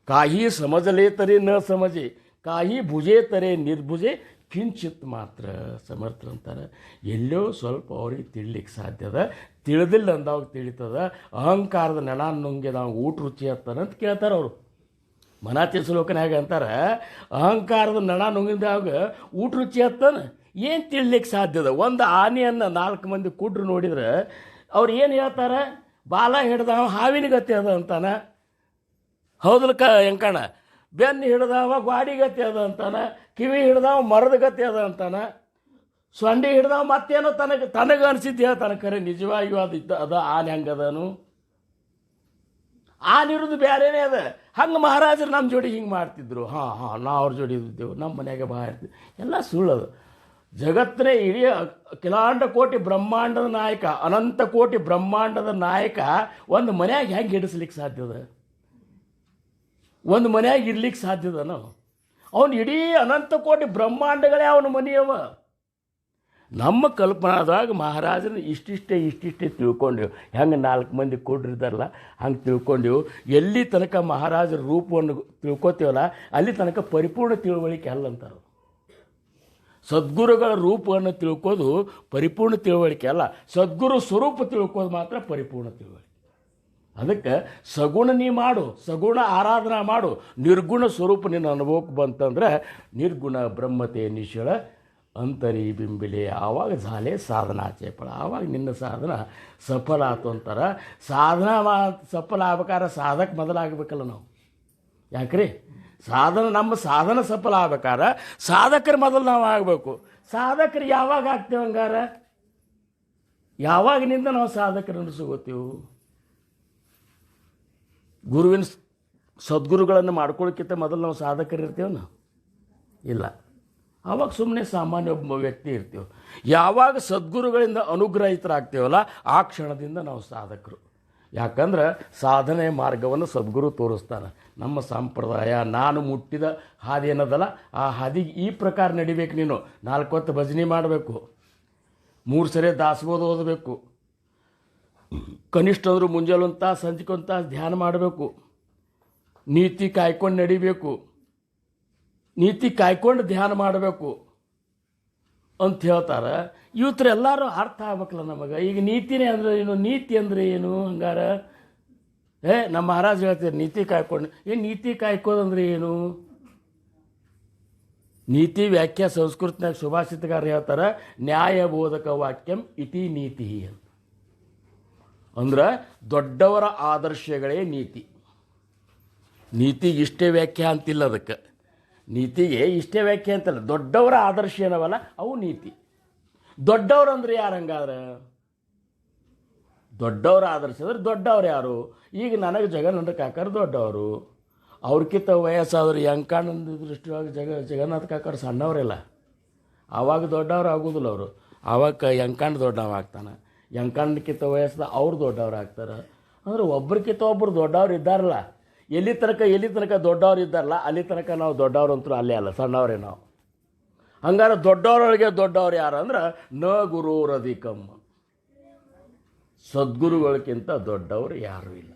Speaker 1: ಕಾಯಿ ಸಮಜಲೇ ತರಿ ನ ಸಮಜೆ, ಕಾಯಿ ಭುಜೆ ತರೆ ನಿರ್ಭುಜೆ ಕಿಂಚಿತ್ ಮಾತ್ರ. ಸಮರ್ಥರು ಅಂತಾರೆ ಎಲ್ಲೋ ಸ್ವಲ್ಪ ಅವ್ರಿಗೆ ತಿಳಿಲಿಕ್ಕೆ ಸಾಧ್ಯದ, ತಿಳಿದಿಲ್ಲ ಅಂದವಾಗ ತಿಳಿತದ. ಅಹಂಕಾರದ ನೆಣ ನುಂಗೆ ನಾವು ಊಟ ರುಚಿ ಹತ್ತಾನ ಅಂತ ಕೇಳ್ತಾರೆ ಅವರು. ಮನಾತಿ ಶ್ಲೋಕನಾಗ ಅಂತಾರೆ ಅಹಂಕಾರದ ನಣ ನುಂಗಿದಾಗ ಊಟ ರುಚಿ ಹತ್ತಾನ, ಏನು ತಿಳ್ಲಿಕ್ಕೆ ಸಾಧ್ಯದ? ಒಂದು ಆನೆಯನ್ನು 4 ಮಂದಿ ಕುಡ್ರು ನೋಡಿದ್ರೆ ಅವ್ರು ಏನು ಹೇಳ್ತಾರೆ? ಬಾಲ ಹಿಡ್ದವ ಹಾವಿನ ಗತಿ ಅದ ಅಂತಾನೆ. ಹೌದಲ್ಕ ಎಂಕಣ? ಬೆನ್ನು ಹಿಡ್ದವ ಗಾಡಿ ಗತಿ ಅದ ಅಂತಾನೆ, ಕಿವಿ ಹಿಡ್ದವ ಮರದ ಗತಿ ಅದ ಅಂತಾನೆ, ಸೊಂಡಿ ಹಿಡ್ದವ ಮತ್ತೇನೋ ತನಗೆ ಅನಿಸಿದ್ದು ಹೇಳ್ತಾನೆ. ಖರೆ ನಿಜವಾಗಿಯೂ ಅದ ಆನೆ ಹಂಗದನು? ಆನಿರೋದು ಬೇರೆನೇ ಅದ. ಹಂಗೆ ಮಹಾರಾಜರು ನಮ್ಮ ಜೋಡಿ ಹಿಂಗೆ ಮಾಡ್ತಿದ್ರು. ನಾವು ಅವ್ರ ಜೋಡಿ ಇದ್ದೇವೆ, ನಮ್ಮ ಮನೆಯಾಗೆ ಬಾ ಇರ್ತೀವಿ. ಎಲ್ಲ ಸುಳ್ಳದು. ಜಗತ್ತಿನ ಇಡೀ ಅಖಿಲಾಂಡ ಕೋಟಿ ಬ್ರಹ್ಮಾಂಡದ ನಾಯಕ, ಅನಂತ ಕೋಟಿ ಬ್ರಹ್ಮಾಂಡದ ನಾಯಕ ಒಂದು ಮನ್ಯಾಗ ಹೆಂಗೆ ಹಿಡಿಸ್ಲಿಕ್ಕೆ ಸಾಧ್ಯದ? ಒಂದು ಮನ್ಯಾಗ ಇರ್ಲಿಕ್ಕೆ ಸಾಧ್ಯದನೋ? ಅವನು ಇಡೀ ಅನಂತ ಕೋಟಿ ಬ್ರಹ್ಮಾಂಡಗಳೇ ಅವನ ಮನೆಯವ. ನಮ್ಮ ಕಲ್ಪನಾದಾಗ ಮಹಾರಾಜನ ಇಷ್ಟಿಷ್ಟೇ ತಿಳ್ಕೊಂಡೆವು. ಹೆಂಗೆ 4 ಮಂದಿ ಕೊಡ್ರಿದಾರಲ್ಲ ಹಂಗೆ ತಿಳ್ಕೊಂಡೆವು. ಎಲ್ಲಿ ತನಕ ಮಹಾರಾಜರ ರೂಪವನ್ನು ತಿಳ್ಕೊತೀವಲ್ಲ ಅಲ್ಲಿ ತನಕ ಪರಿಪೂರ್ಣ ತಿಳುವಳಿಕೆ ಅಲ್ಲಂತಾರೆ. ಸದ್ಗುರುಗಳ ರೂಪವನ್ನು ತಿಳ್ಕೋದು ಪರಿಪೂರ್ಣ ತಿಳುವಳಿಕೆ ಅಲ್ಲ, ಸದ್ಗುರು ಸ್ವರೂಪ ತಿಳ್ಕೋದು ಮಾತ್ರ ಪರಿಪೂರ್ಣ ತಿಳುವಳಿಕೆ. ಅದಕ್ಕೆ ಸಗುಣ ನೀ ಮಾಡು, ಸಗುಣ ಆರಾಧನಾ ಮಾಡು, ನಿರ್ಗುಣ ಸ್ವರೂಪ ನಿನ್ನ ಅನುಭವಕ್ಕೆ ಬಂತಂದ್ರೆ ನಿರ್ಗುಣ ಬ್ರಹ್ಮತೆ ನಿಶ್ಚಳ ಅಂತರಿ ಬಿಂಬಿಲೆ, ಆವಾಗ ಝಾಲೆ ಸಾಧನಾ ಚೇಪಳ, ಆವಾಗ ನಿನ್ನ ಸಾಧನ ಸಫಲ ಆತು ಅಂತಾರೆ. ಸಾಧನ ಸಫಲ ಆಗ್ಬೇಕಾದ್ರೆ ಸಾಧಕ ಮೊದಲಾಗಬೇಕಲ್ಲ ನಾವು. ಯಾಕ್ರಿ? ನಮ್ಮ ಸಾಧನ ಸಫಲ ಆಗ್ಬೇಕಾದ್ರೆ ಸಾಧಕರು ಮೊದಲು ನಾವು ಆಗಬೇಕು. ಸಾಧಕರು ಯಾವಾಗ ಆಗ್ತೇವೆ ಹಂಗಾರ? ಯಾವಾಗಿನಿಂದ ನಾವು ಸಾಧಕರನ್ನು ಸಿಗೋತೀವಿ? ಗುರುವಿನ ಸದ್ಗುರುಗಳನ್ನು ಮಾಡ್ಕೊಳ್ಳೋಕ್ಕಿಂತ ಮೊದಲು ನಾವು ಸಾಧಕರು ಇರ್ತೀವ ನಾವು? ಇಲ್ಲ. ಆವಾಗ ಸುಮ್ಮನೆ ಸಾಮಾನ್ಯ ಒಬ್ಬ ವ್ಯಕ್ತಿ ಇರ್ತೀವಿ. ಯಾವಾಗ ಸದ್ಗುರುಗಳಿಂದ ಅನುಗ್ರಹಿತರಾಗ್ತೀವಲ್ಲ ಆ ಕ್ಷಣದಿಂದ ನಾವು ಸಾಧಕರು. ಯಾಕಂದ್ರೆ ಸಾಧನೆ ಮಾರ್ಗವನ್ನು ಸದ್ಗುರು ತೋರಿಸ್ತಾನೆ. ನಮ್ಮ ಸಂಪ್ರದಾಯ ನಾನು ಮುಟ್ಟಿದ ಹಾದಿ ಏನದಲ್ಲ ಆ ಹಾದಿಗೆ ಈ ಪ್ರಕಾರ ನಡಿಬೇಕು. ನೀನು 4 ಹೊತ್ತು ಭಜನೆ ಮಾಡಬೇಕು, 3 ಸರಿ ದಾಸಬೋಧ ಓದಬೇಕು, ಕನಿಷ್ಠ ಅಂದರೂ ಮುಂಜಾನೆ 1 ತಾಸು ಸಂಜೆಗೆ 1 ತಾಸು ಧ್ಯಾನ ಮಾಡಬೇಕು, ನೀತಿ ಕಾಯ್ಕೊಂಡು ನಡಿಬೇಕು, ನೀತಿ ಕಾಯ್ಕೊಂಡು ಧ್ಯಾನ ಮಾಡಬೇಕು ಅಂತ ಹೇಳ್ತಾರೆ. ಇವತ್ತರ ಎಲ್ಲರೂ ಅರ್ಥ ಆಗ್ಬೇಕಲ್ಲ ನಮಗೆ. ಈಗ ನೀತಿನೇ ಅಂದರೆ ಏನು, ನೀತಿ ಅಂದರೆ ಏನು? ಹಂಗಾರ ನಮ್ಮ ಮಹಾರಾಜ್ ಹೇಳ್ತಾರೆ ನೀತಿ ಕಾಯ್ಕೊಂಡು. ನೀತಿ ಕಾಯ್ಕೋದಂದ್ರೆ ಏನು? ನೀತಿ ವ್ಯಾಖ್ಯಾ ಸಂಸ್ಕೃತನಾಗ ಸುಭಾಷಿತಗಾರ ಹೇಳ್ತಾರೆ ನ್ಯಾಯಬೋಧಕ ವಾಕ್ಯಂ ಇತಿ ನೀತಿ ಅಂತ. ಅಂದ್ರೆ ದೊಡ್ಡವರ ಆದರ್ಶಗಳೇ ನೀತಿ. ನೀತಿಗೆ ಇಷ್ಟೇ ವ್ಯಾಖ್ಯಾ ಅಂತಿಲ್ಲ. ಅದಕ್ಕೆ ನೀತಿಗೆ ಇಷ್ಟೇ ವ್ಯಾಖ್ಯೆ ಅಂತಲ್ಲ, ದೊಡ್ಡವರ ಆದರ್ಶ ಏನವಲ್ಲ ಅವು ನೀತಿ. ದೊಡ್ಡವ್ರು ಅಂದ್ರೆ ಯಾರು ಹಂಗಾದ್ರೆ? ದೊಡ್ಡವರ ಆದರ್ಶ ಅಂದ್ರೆ ದೊಡ್ಡವ್ರು ಯಾರು? ಈಗ ನನಗೆ ಜಗನ್ನಾಥ ಕಾಕರು ದೊಡ್ಡವರು. ಅವ್ರಕ್ಕಿಂತ ವಯಸ್ಸಾದ್ರು ಯಂಕಾನಂದ ದೃಷ್ಟಿಯಾಗಿ ಜಗನ್ನಾಥ ಕಾಕರು ಸಣ್ಣವರೆಲ್ಲ. ಆವಾಗ ದೊಡ್ಡವ್ರು ಆಗೋದಿಲ್ಲ ಅವರು. ಆವಾಗ ಯಂಕಾಂಡ ದೊಡ್ಡವ ಆಗ್ತಾನೆ. ಯಂಕಾಂಡಕ್ಕಿಂತ ವಯಸ್ಸದ ಅವ್ರು ದೊಡ್ಡವ್ರು ಆಗ್ತಾರೆ. ಅಂದ್ರೆ ಒಬ್ರಿಗಿಂತ ಒಬ್ಬರು ದೊಡ್ಡವ್ರು ಇದ್ದಾರಲ್ಲ. ಎಲ್ಲಿ ತನಕ ದೊಡ್ಡವ್ರು ಇದ್ದಾರಲ್ಲ ಅಲ್ಲಿ ತನಕ ನಾವು ದೊಡ್ಡವ್ರು ಅಂತೂ ಅಲ್ಲೇ ಅಲ್ಲ, ಸಣ್ಣವರೇ ನಾವು. ಹಂಗಾರೆ ದೊಡ್ಡವರೊಳಗೆ ದೊಡ್ಡವ್ರು ಯಾರು ಅಂದ್ರೆ ನ ಗುರುರಧಿಕಂ, ಸದ್ಗುರುಗಳಕ್ಕಿಂತ ದೊಡ್ಡವರು ಯಾರೂ ಇಲ್ಲ.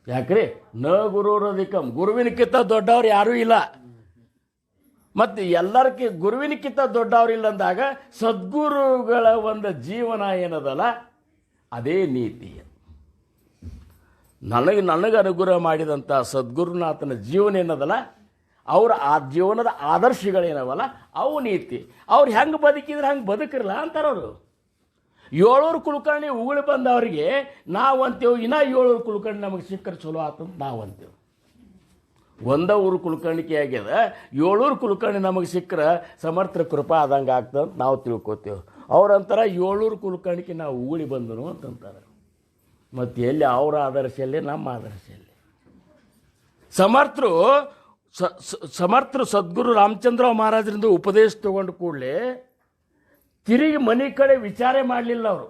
Speaker 1: ಯಾಕ್ರಿ? ನ ಗುರುರಧಿಕಂ, ಗುರುವಿನಕ್ಕಿಂತ ದೊಡ್ಡವ್ರು ಯಾರೂ ಇಲ್ಲ. ಮತ್ತು ಗುರುವಿನಕ್ಕಿಂತ ದೊಡ್ಡವ್ರು ಇಲ್ಲ ಅಂದಾಗ ಸದ್ಗುರುಗಳ ಒಂದು ಜೀವನ ಏನದಲ್ಲ ಅದೇ ನೀತಿ. ನನಗೆ ಅನುಗ್ರಹ ಮಾಡಿದಂಥ ಸದ್ಗುರುನಾಥನ ಜೀವನ ಏನದಲ್ಲ ಆ ಜೀವನದ ಆದರ್ಶಗಳೇನವಲ್ಲ ಅವು ನೀತಿ. ಅವ್ರು ಹೆಂಗೆ ಬದುಕಿದ್ರೆ ಹಂಗೆ ಬದುಕಿರಲ್ಲ ಅಂತಾರವರು. 700 ಕುಲಕರ್ಣಿ ಉಗುಳಿ ಬಂದವರಿಗೆ ನಾವು ಅಂತೇವೆ ಇನ್ನೂ 700 ಕುಲಕರ್ಣಿ ನಮಗೆ ಸಿಕ್ಕರೆ ಚಲೋ ಆತಂತ ನಾವು ಅಂತೇವೆ. ಒಂದ ಊರು ಕುಲಕರ್ಣಿಕೆ ಆಗ್ಯದ, 700 ಕುಲಕರ್ಣಿ ನಮಗೆ ಸಿಕ್ಕರೆ ಸಮರ್ಥರ ಕೃಪಾ ಆದಂಗೆ ಆಗ್ತದಂತ ನಾವು ತಿಳ್ಕೊತೇವೆ. ಅವ್ರಂತಾರೆ 700 ಕುಲಕರ್ಣಿಕೆ ನಾವು ಉಗುಳಿ ಬಂದನು ಅಂತಂತಾರೆ. ಮತ್ತು ಎಲ್ಲಿ ಅವರ ಆದರ್ಶಲ್ಲಿ ನಮ್ಮ ಆದರ್ಶಲ್ಲಿ ಸಮರ್ಥರು ಸದ್ಗುರು ರಾಮಚಂದ್ರ ಮಹಾರಾಜರಿಂದ ಉಪದೇಶ ತಗೊಂಡು ಕೂಡಲೇ ತಿರುಗಿ ಮನೆ ಕಡೆ ವಿಚಾರ ಮಾಡಲಿಲ್ಲ ಅವರು.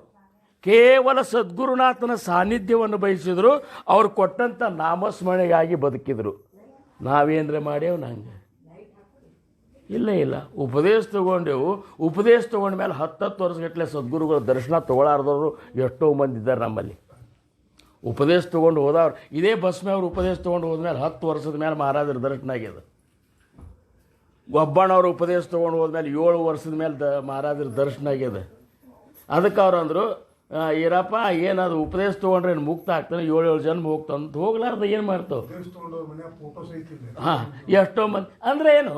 Speaker 1: ಕೇವಲ ಸದ್ಗುರುನಾಥನ ಸಾನ್ನಿಧ್ಯವನ್ನು ಬಯಸಿದ್ರು. ಅವ್ರು ಕೊಟ್ಟಂಥ ನಾಮಸ್ಮರಣೆಗಾಗಿ ಬದುಕಿದ್ರು. ನಾವೇಂದ್ರೆ ಮಾಡ್ಯೇವು ನಂಗೆ ಇಲ್ಲ ಉಪದೇಶ ತೊಗೊಂಡೆವು. ಉಪದೇಶ ತೊಗೊಂಡ ಮೇಲೆ 10 ವರ್ಷಗಟ್ಟಲೆ ಸದ್ಗುರುಗಳ ದರ್ಶನ ತೊಗೊಳಾರ್ದವರು ಎಷ್ಟೋ ಮಂದಿ ಇದ್ದಾರೆ ನಮ್ಮಲ್ಲಿ. ಉಪದೇಶ ತೊಗೊಂಡು ಹೋದವ್ರು ಇದೇ ಬಸ್ ಮೇಲೆ ಉಪದೇಶ ತೊಗೊಂಡು ಹೋದ್ಮೇಲೆ 10 ವರ್ಷದ ಮೇಲೆ ಮಹಾರಾಜರ ದರ್ಶನ ಆಗ್ಯದ. ಒಬ್ಬಣ್ಣವ್ರು ಉಪದೇಶ ತೊಗೊಂಡು ಹೋದ್ಮೇಲೆ 7 ವರ್ಷದ ಮೇಲೆ ಮಹಾರಾಜರ ದರ್ಶನ ಆಗ್ಯದ. ಅದಕ್ಕೆ ಅವ್ರು ಅಂದರು, ಇರಪ್ಪ ಏನದು ಉಪದೇಶ ತೊಗೊಂಡ್ರೆ ಮುಕ್ತ ಆಗ್ತಾನೆ, 7 ಜನ್ಮ ಹೋಗ್ತಾವಂತ. ಹೋಗ್ಲಾರ್ದ ಏನು ಮಾಡ್ತಾವೆ? ಹಾಂ, ಎಷ್ಟೋ ಮಂದಿ ಅಂದರೆ ಏನು,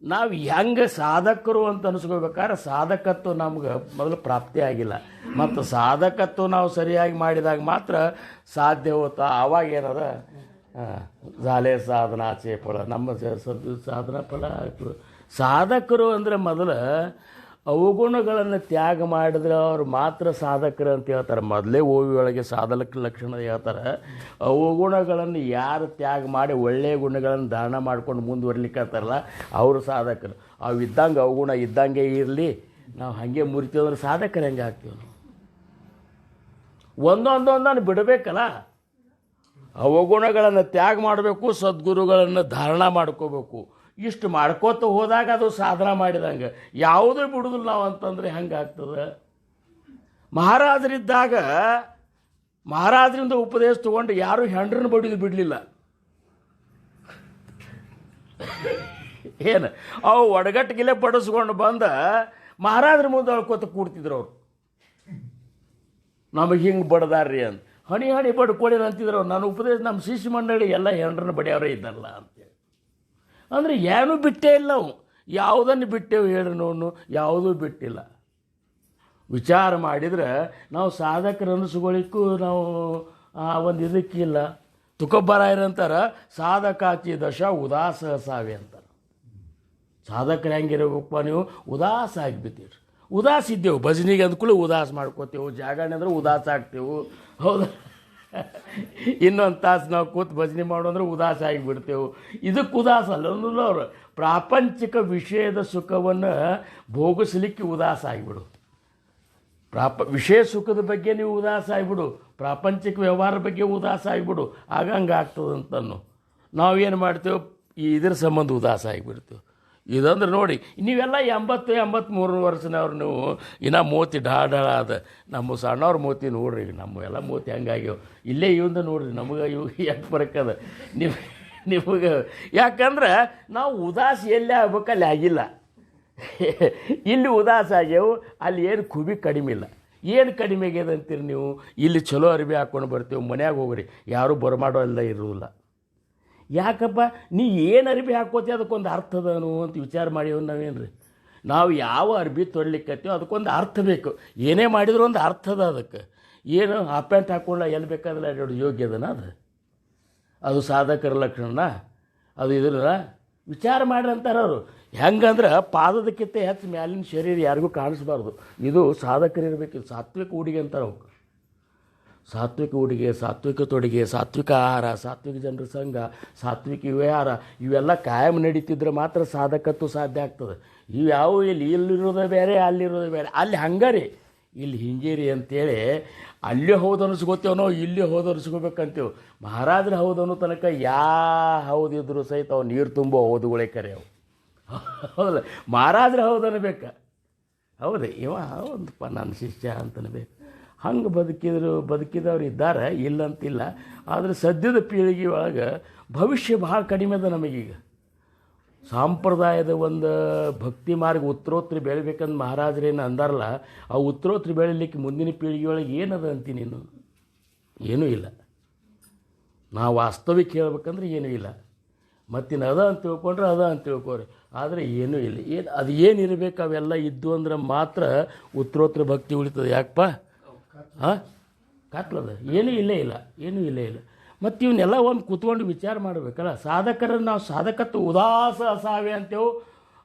Speaker 1: ನಾವು ಹೆಂಗೆ ಸಾಧಕರು ಅಂತ ಅನಿಸ್ಕೋಬೇಕಾದ್ರೆ ಸಾಧಕತ್ವ ನಮ್ಗೆ ಮೊದಲು ಪ್ರಾಪ್ತಿ ಆಗಿಲ್ಲ. ಮತ್ತು ಸಾಧಕತ್ವ ನಾವು ಸರಿಯಾಗಿ ಮಾಡಿದಾಗ ಮಾತ್ರ ಸಾಧ್ಯ ಹೋಗ್ತಾ. ಆವಾಗ ಏನದ ಜಾಲೆ ಸಾಧನಾಚೆ ಫಲ, ನಮ್ಮ ಸಾಧನಾ ಫಲ. ಸಾಧಕರು ಅಂದರೆ ಮೊದಲು ಅವಗುಣಗಳನ್ನು ತ್ಯಾಗ ಮಾಡಿದ್ರೆ ಅವ್ರು ಮಾತ್ರ ಸಾಧಕರು ಅಂತ ಹೇಳ್ತಾರೆ. ಮೊದಲೇ ಓವಿಯೊಳಗೆ ಸಾಧಕ ಲಕ್ಷಣ ಹೇಳ್ತಾರೆ. ಅವಗುಣಗಳನ್ನು ಯಾರು ತ್ಯಾಗ ಮಾಡಿ ಒಳ್ಳೆಯ ಗುಣಗಳನ್ನು ಧಾರಣ ಮಾಡ್ಕೊಂಡು ಮುಂದುವರ್ಲಿಕ್ಕತ್ತಾರಲ್ಲ ಅವರು ಸಾಧಕರು. ಅವು ಇದ್ದಂಗೆ ಅವಗುಣ ಇದ್ದಂಗೆ ಇರಲಿ, ನಾವು ಹಾಗೆ ಮುರಿತೀವಿ ಅಂದ್ರೆ ಸಾಧಕರು ಹೆಂಗೆ ಆಗ್ತೀವಿ ನಾವು? ಒಂದೊಂದೊಂದನ್ನು ಬಿಡಬೇಕಲ್ಲ. ಅವಗುಣಗಳನ್ನು ತ್ಯಾಗ ಮಾಡಬೇಕು, ಸದ್ಗುರುಗಳನ್ನು ಧಾರಣ ಮಾಡ್ಕೋಬೇಕು. ಇಷ್ಟು ಮಾಡ್ಕೋತ ಹೋದಾಗ ಅದು ಸಾಧನ ಮಾಡಿದಂಗೆ. ಯಾವುದೇ ಬಿಡುದಿಲ್ಲ ನಾವು ಅಂತಂದರೆ ಹೆಂಗೆ ಆಗ್ತದೆ? ಮಹಾರಾಜರಿದ್ದಾಗ ಮಹಾರಾಜರಿಂದ ಉಪದೇಶ ತೊಗೊಂಡು ಯಾರೂ ಹೆಂಡ್ರನ್ನ ಬಿಡಲಿಲ್ಲ. ಏನು ಅವು ಒಡಗಟ್ಟಿಗೆಲೆ ಬಡಿಸ್ಕೊಂಡು ಬಂದ ಮಹಾರಾಜರ ಮುಂದೆ ಅಳ್ಕೋತ ಕೂಡ್ತಿದ್ರು ಅವರು. ನಮಗೆ ಹಿಂಗೆ ಬಡ್ದಾರ್ರಿ ಅಂತ ಹಣಿ ಬಡ್ಕೊಡಿ ಅಂತಿದ್ರು. ನಾನು ಉಪದೇಶ ನಮ್ಮ ಶಿಷ್ಯ ಮಂಡಳಿ ಎಲ್ಲ ಹೆಂಡ್ರನ್ನ ಬಡಿಯವರೇ ಇದ್ದಾರಲ್ಲ ಅಂತೇಳಿ. ಅಂದರೆ ಏನೂ ಬಿಟ್ಟೇ ಇಲ್ಲ ನಾವು. ಯಾವುದನ್ನು ಬಿಟ್ಟೇವು ಹೇಳ್ರಿ ನೋಡು? ಯಾವುದೂ ಬಿಟ್ಟಿಲ್ಲ. ವಿಚಾರ ಮಾಡಿದರೆ ನಾವು ಸಾಧಕರು ಅನ್ನಿಸ್ಕೊಳ್ಳಿಕ್ಕೂ ನಾವು ಒಂದು ಇದಕ್ಕಿಲ್ಲ. ತುಕಬ್ಬರಾಯರಂತಾರೆ ಸಾಧಕಾಚಿ ದಶ ಉದಾಸ ಸಾವೆ ಅಂತಾರೆ. ಸಾಧಕರು ಹೆಂಗಿರಬೇಕಪ್ಪ ನೀವು? ಉದಾಸ ಆಗಿಬಿಟ್ಟಿರಿ. ಉದಾಸ ಇದ್ದೇವೆ. ಭಜನಿಗೆ ಅಂದ್ಕೂಲೆ ಉದಾಸ ಮಾಡ್ಕೋತೇವೆ. ಜಾಗರಣೆ ಅಂದ್ರೆ ಉದಾಸ ಆಗ್ತೇವೆ. ಹೌದಾ? ಇನ್ನೊಂದು ತಾಸು ನಾವು ಕೂತು ಭಜನೆ ಮಾಡೋಂದ್ರೆ ಉದಾಸ ಆಗಿಬಿಡ್ತೇವೆ. ಇದಕ್ಕೆ ಉದಾಸ ಅಲ್ಲ ಅವರು. ಪ್ರಾಪಂಚಿಕ ವಿಷಯದ ಸುಖವನ್ನು ಭೋಗಿಸ್ಲಿಕ್ಕೆ ಉದಾಸ ಆಗಿಬಿಡು. ವಿಷಯ ಸುಖದ ಬಗ್ಗೆ ನೀವು ಉದಾಸ ಆಗಿಬಿಡು. ಪ್ರಾಪಂಚಿಕ ವ್ಯವಹಾರ ಬಗ್ಗೆ ಉದಾಸ ಆಗಿಬಿಡು. ಆಗ ಹಂಗೆ ಆಗ್ತದಂತನ್ನು ನಾವೇನು ಮಾಡ್ತೇವೆ? ಇದ್ರ ಸಂಬಂಧ ಉದಾಸ ಆಗಿಬಿಡ್ತೇವೆ. ಇದಂದ್ರೆ ನೋಡಿ, ನೀವೆಲ್ಲ 80-83 ವರ್ಷನವ್ರು ನೀವು ಇನ್ನೂ ಮೋತಿ ಢಾಢ ಅದ. ನಮ್ಮ ಸಣ್ಣವ್ರ ಮೋತಿ ನೋಡ್ರಿ, ನಮ್ಮೆಲ್ಲ ಮೋತಿ ಹಂಗಾಗ್ಯವ. ಇಲ್ಲೇ ಇವಂದ ನೋಡ್ರಿ, ನಮಗೆ ಇವು ಯಾಕೆ ಬರಕ್ಕದ ನಿಮಗೆ? ಯಾಕಂದ್ರೆ ನಾವು ಉದಾಸ ಎಲ್ಲಿ ಆಗ್ಬೇಕು ಅಲ್ಲಿ ಆಗಿಲ್ಲ. ಇಲ್ಲಿ ಉದಾಸ ಆಗ್ಯವು, ಅಲ್ಲಿ ಏನು ಖುಬಿ ಕಡಿಮೆ ಇಲ್ಲ. ಏನು ಕಡಿಮೆ ಆಗ್ಯದ ಅಂತೀರಿ ನೀವು? ಇಲ್ಲಿ ಚಲೋ ಅರಿವಿ ಹಾಕ್ಕೊಂಡು ಬರ್ತೀವಿ, ಮನ್ಯಾಗ ಹೋಗ್ರಿ, ಯಾರೂ ಬರಮಾಡೋ ಎಲ್ಲ ಇರೋಲ್ಲ. ಯಾಕಪ್ಪ ನೀ ಏನು ಅರ್ಬಿ ಹಾಕೋತಿ ಅದಕ್ಕೊಂದು ಅರ್ಥ ಅದನು ಅಂತ ವಿಚಾರ ಮಾಡಿವ್ ನಾವೇನು ರೀ? ನಾವು ಯಾವ ಅರ್ಬಿ ತೊಡ್ಲಿಕ್ಕತ್ತೀವೋ ಅದಕ್ಕೊಂದು ಅರ್ಥ ಬೇಕು. ಏನೇ ಮಾಡಿದ್ರು ಒಂದು ಅರ್ಥ ಅದ ಅದಕ್ಕೆ. ಏನು ಹಾಫ್ ಪ್ಯಾಂಟ್ ಹಾಕ್ಕೊಳ್ಳ ಎಲ್ಲಿ ಬೇಕಾದ್ರೆ ಅಡ್ಡಾಡೋ ಯೋಗ್ಯದನ ಅದು ಸಾಧಕರ ಲಕ್ಷಣ. ಅದು ಇದ್ರ ವಿಚಾರ ಮಾಡ್ರಿ ಅಂತಾರೆ ಅವರು. ಹೆಂಗಂದ್ರೆ ಪಾದದಕ್ಕಿಂತ ಹೆಚ್ಚು ಮ್ಯಾಲಿನ ಶರೀರ ಯಾರಿಗೂ ಕಾಣಿಸ್ಬಾರ್ದು. ಇದು ಸಾಧಕರು ಇರಬೇಕು. ಸಾತ್ವಿಕ ಉಡುಗೆ ಅಂತಾರೆ ಅವಕ್ಕೆ. ಸಾತ್ವಿಕ ಉಡುಗೆ, ಸಾತ್ವಿಕ ತೊಡುಗೆ, ಸಾತ್ವಿಕ ಆಹಾರ, ಸಾತ್ವಿಕ ಜನರ ಸಂಘ, ಸಾತ್ವಿಕ ವಿಹಾರ ಇವೆಲ್ಲ ಕಾಯಂ ನಡೀತಿದ್ರೆ ಮಾತ್ರ ಸಾಧಕತ್ವ ಸಾಧ್ಯ ಆಗ್ತದೆ. ಇವು ಯಾವ ಇಲ್ಲಿರೋದೇ ಬೇರೆ, ಅಲ್ಲಿರೋದೇ ಬೇರೆ. ಅಲ್ಲಿ ಹಂಗಾರಿ, ಇಲ್ಲಿ ಹಿಂಗೇರಿ ಅಂತೇಳಿ ಅಲ್ಲೇ ಹೌದು ಅನಿಸ್ಕೋತೇವೆ ನಾವು, ಇಲ್ಲೇ ಹೌದು ಅನಿಸ್ಕೋಬೇಕಂತೇವೆ. ಮಹಾರಾಜರ ಹೌದು ಅನ್ನೋ ತನಕ ಹೌದಿದ್ರು ಸಹಿತ ಅವು ನೀರು ತುಂಬೋ ಹೌದುಗಳೇ ಕರೆ ಅವು. ಹೌದಲ್ಲ? ಮಹಾರಾಜರ ಹೌದು ಅನ್ಬೇಕು. ಹೌದು, ಇವ ಒಂದಪ್ಪ ನನ್ನ ಶಿಷ್ಯ ಅಂತನ್ಬೇಕು. ಹಂಗೆ ಬದುಕಿದವ್ರು ಇದ್ದಾರೆ, ಇಲ್ಲಂತಿಲ್ಲ. ಆದರೆ ಸದ್ಯದ ಪೀಳಿಗೆ ಒಳಗೆ ಭವಿಷ್ಯ ಭಾಳ ಕಡಿಮೆ ಅದ ನಮಗೀಗ. ಸಾಂಪ್ರದಾಯದ ಒಂದು ಭಕ್ತಿ ಮಾರ್ಗ ಉತ್ತರೋತ್ತರ ಬೆಳಿಬೇಕಂದು ಮಹಾರಾಜರೇನು ಅಂದಾರಲ್ಲ, ಆ ಉತ್ತರೋತ್ತರ ಬೆಳಿಲಿಕ್ಕೆ ಮುಂದಿನ ಪೀಳಿಗೆ ಒಳಗೆ ಏನದ ಅಂತೀನಿ ನೀನು? ಏನೂ ಇಲ್ಲ. ನಾವು ವಾಸ್ತವಿಕ ಹೇಳ್ಬೇಕಂದ್ರೆ ಏನೂ ಇಲ್ಲ. ಮತ್ತಿನ್ನು ಅದ ಅಂತ ತಿಳ್ಕೊಂಡ್ರೆ ಅದ ಅಂತ ತಿಳ್ಕೊರಿ, ಆದರೆ ಏನೂ ಇಲ್ಲ. ಅದು ಏನಿರಬೇಕು ಅವೆಲ್ಲ ಇದ್ದು ಅಂದ್ರೆ ಮಾತ್ರ ಉತ್ತರೋತ್ತರ ಭಕ್ತಿ ಉಳಿತದೆ. ಯಾಕಪ್ಪ? ಹಾಂ, ಕಾತ್ಲದ ಏನೂ ಇಲ್ಲೇ ಇಲ್ಲ. ಮತ್ತು ಇವನ್ನೆಲ್ಲ ಒಂದು ಕೂತ್ಕೊಂಡು ವಿಚಾರ ಮಾಡಬೇಕಲ್ಲ. ಸಾಧಕರನ್ನು ನಾವು ಸಾಧಕತ್ವ ಉದಾಸ ಅಸಾವೆ ಅಂತೇವು.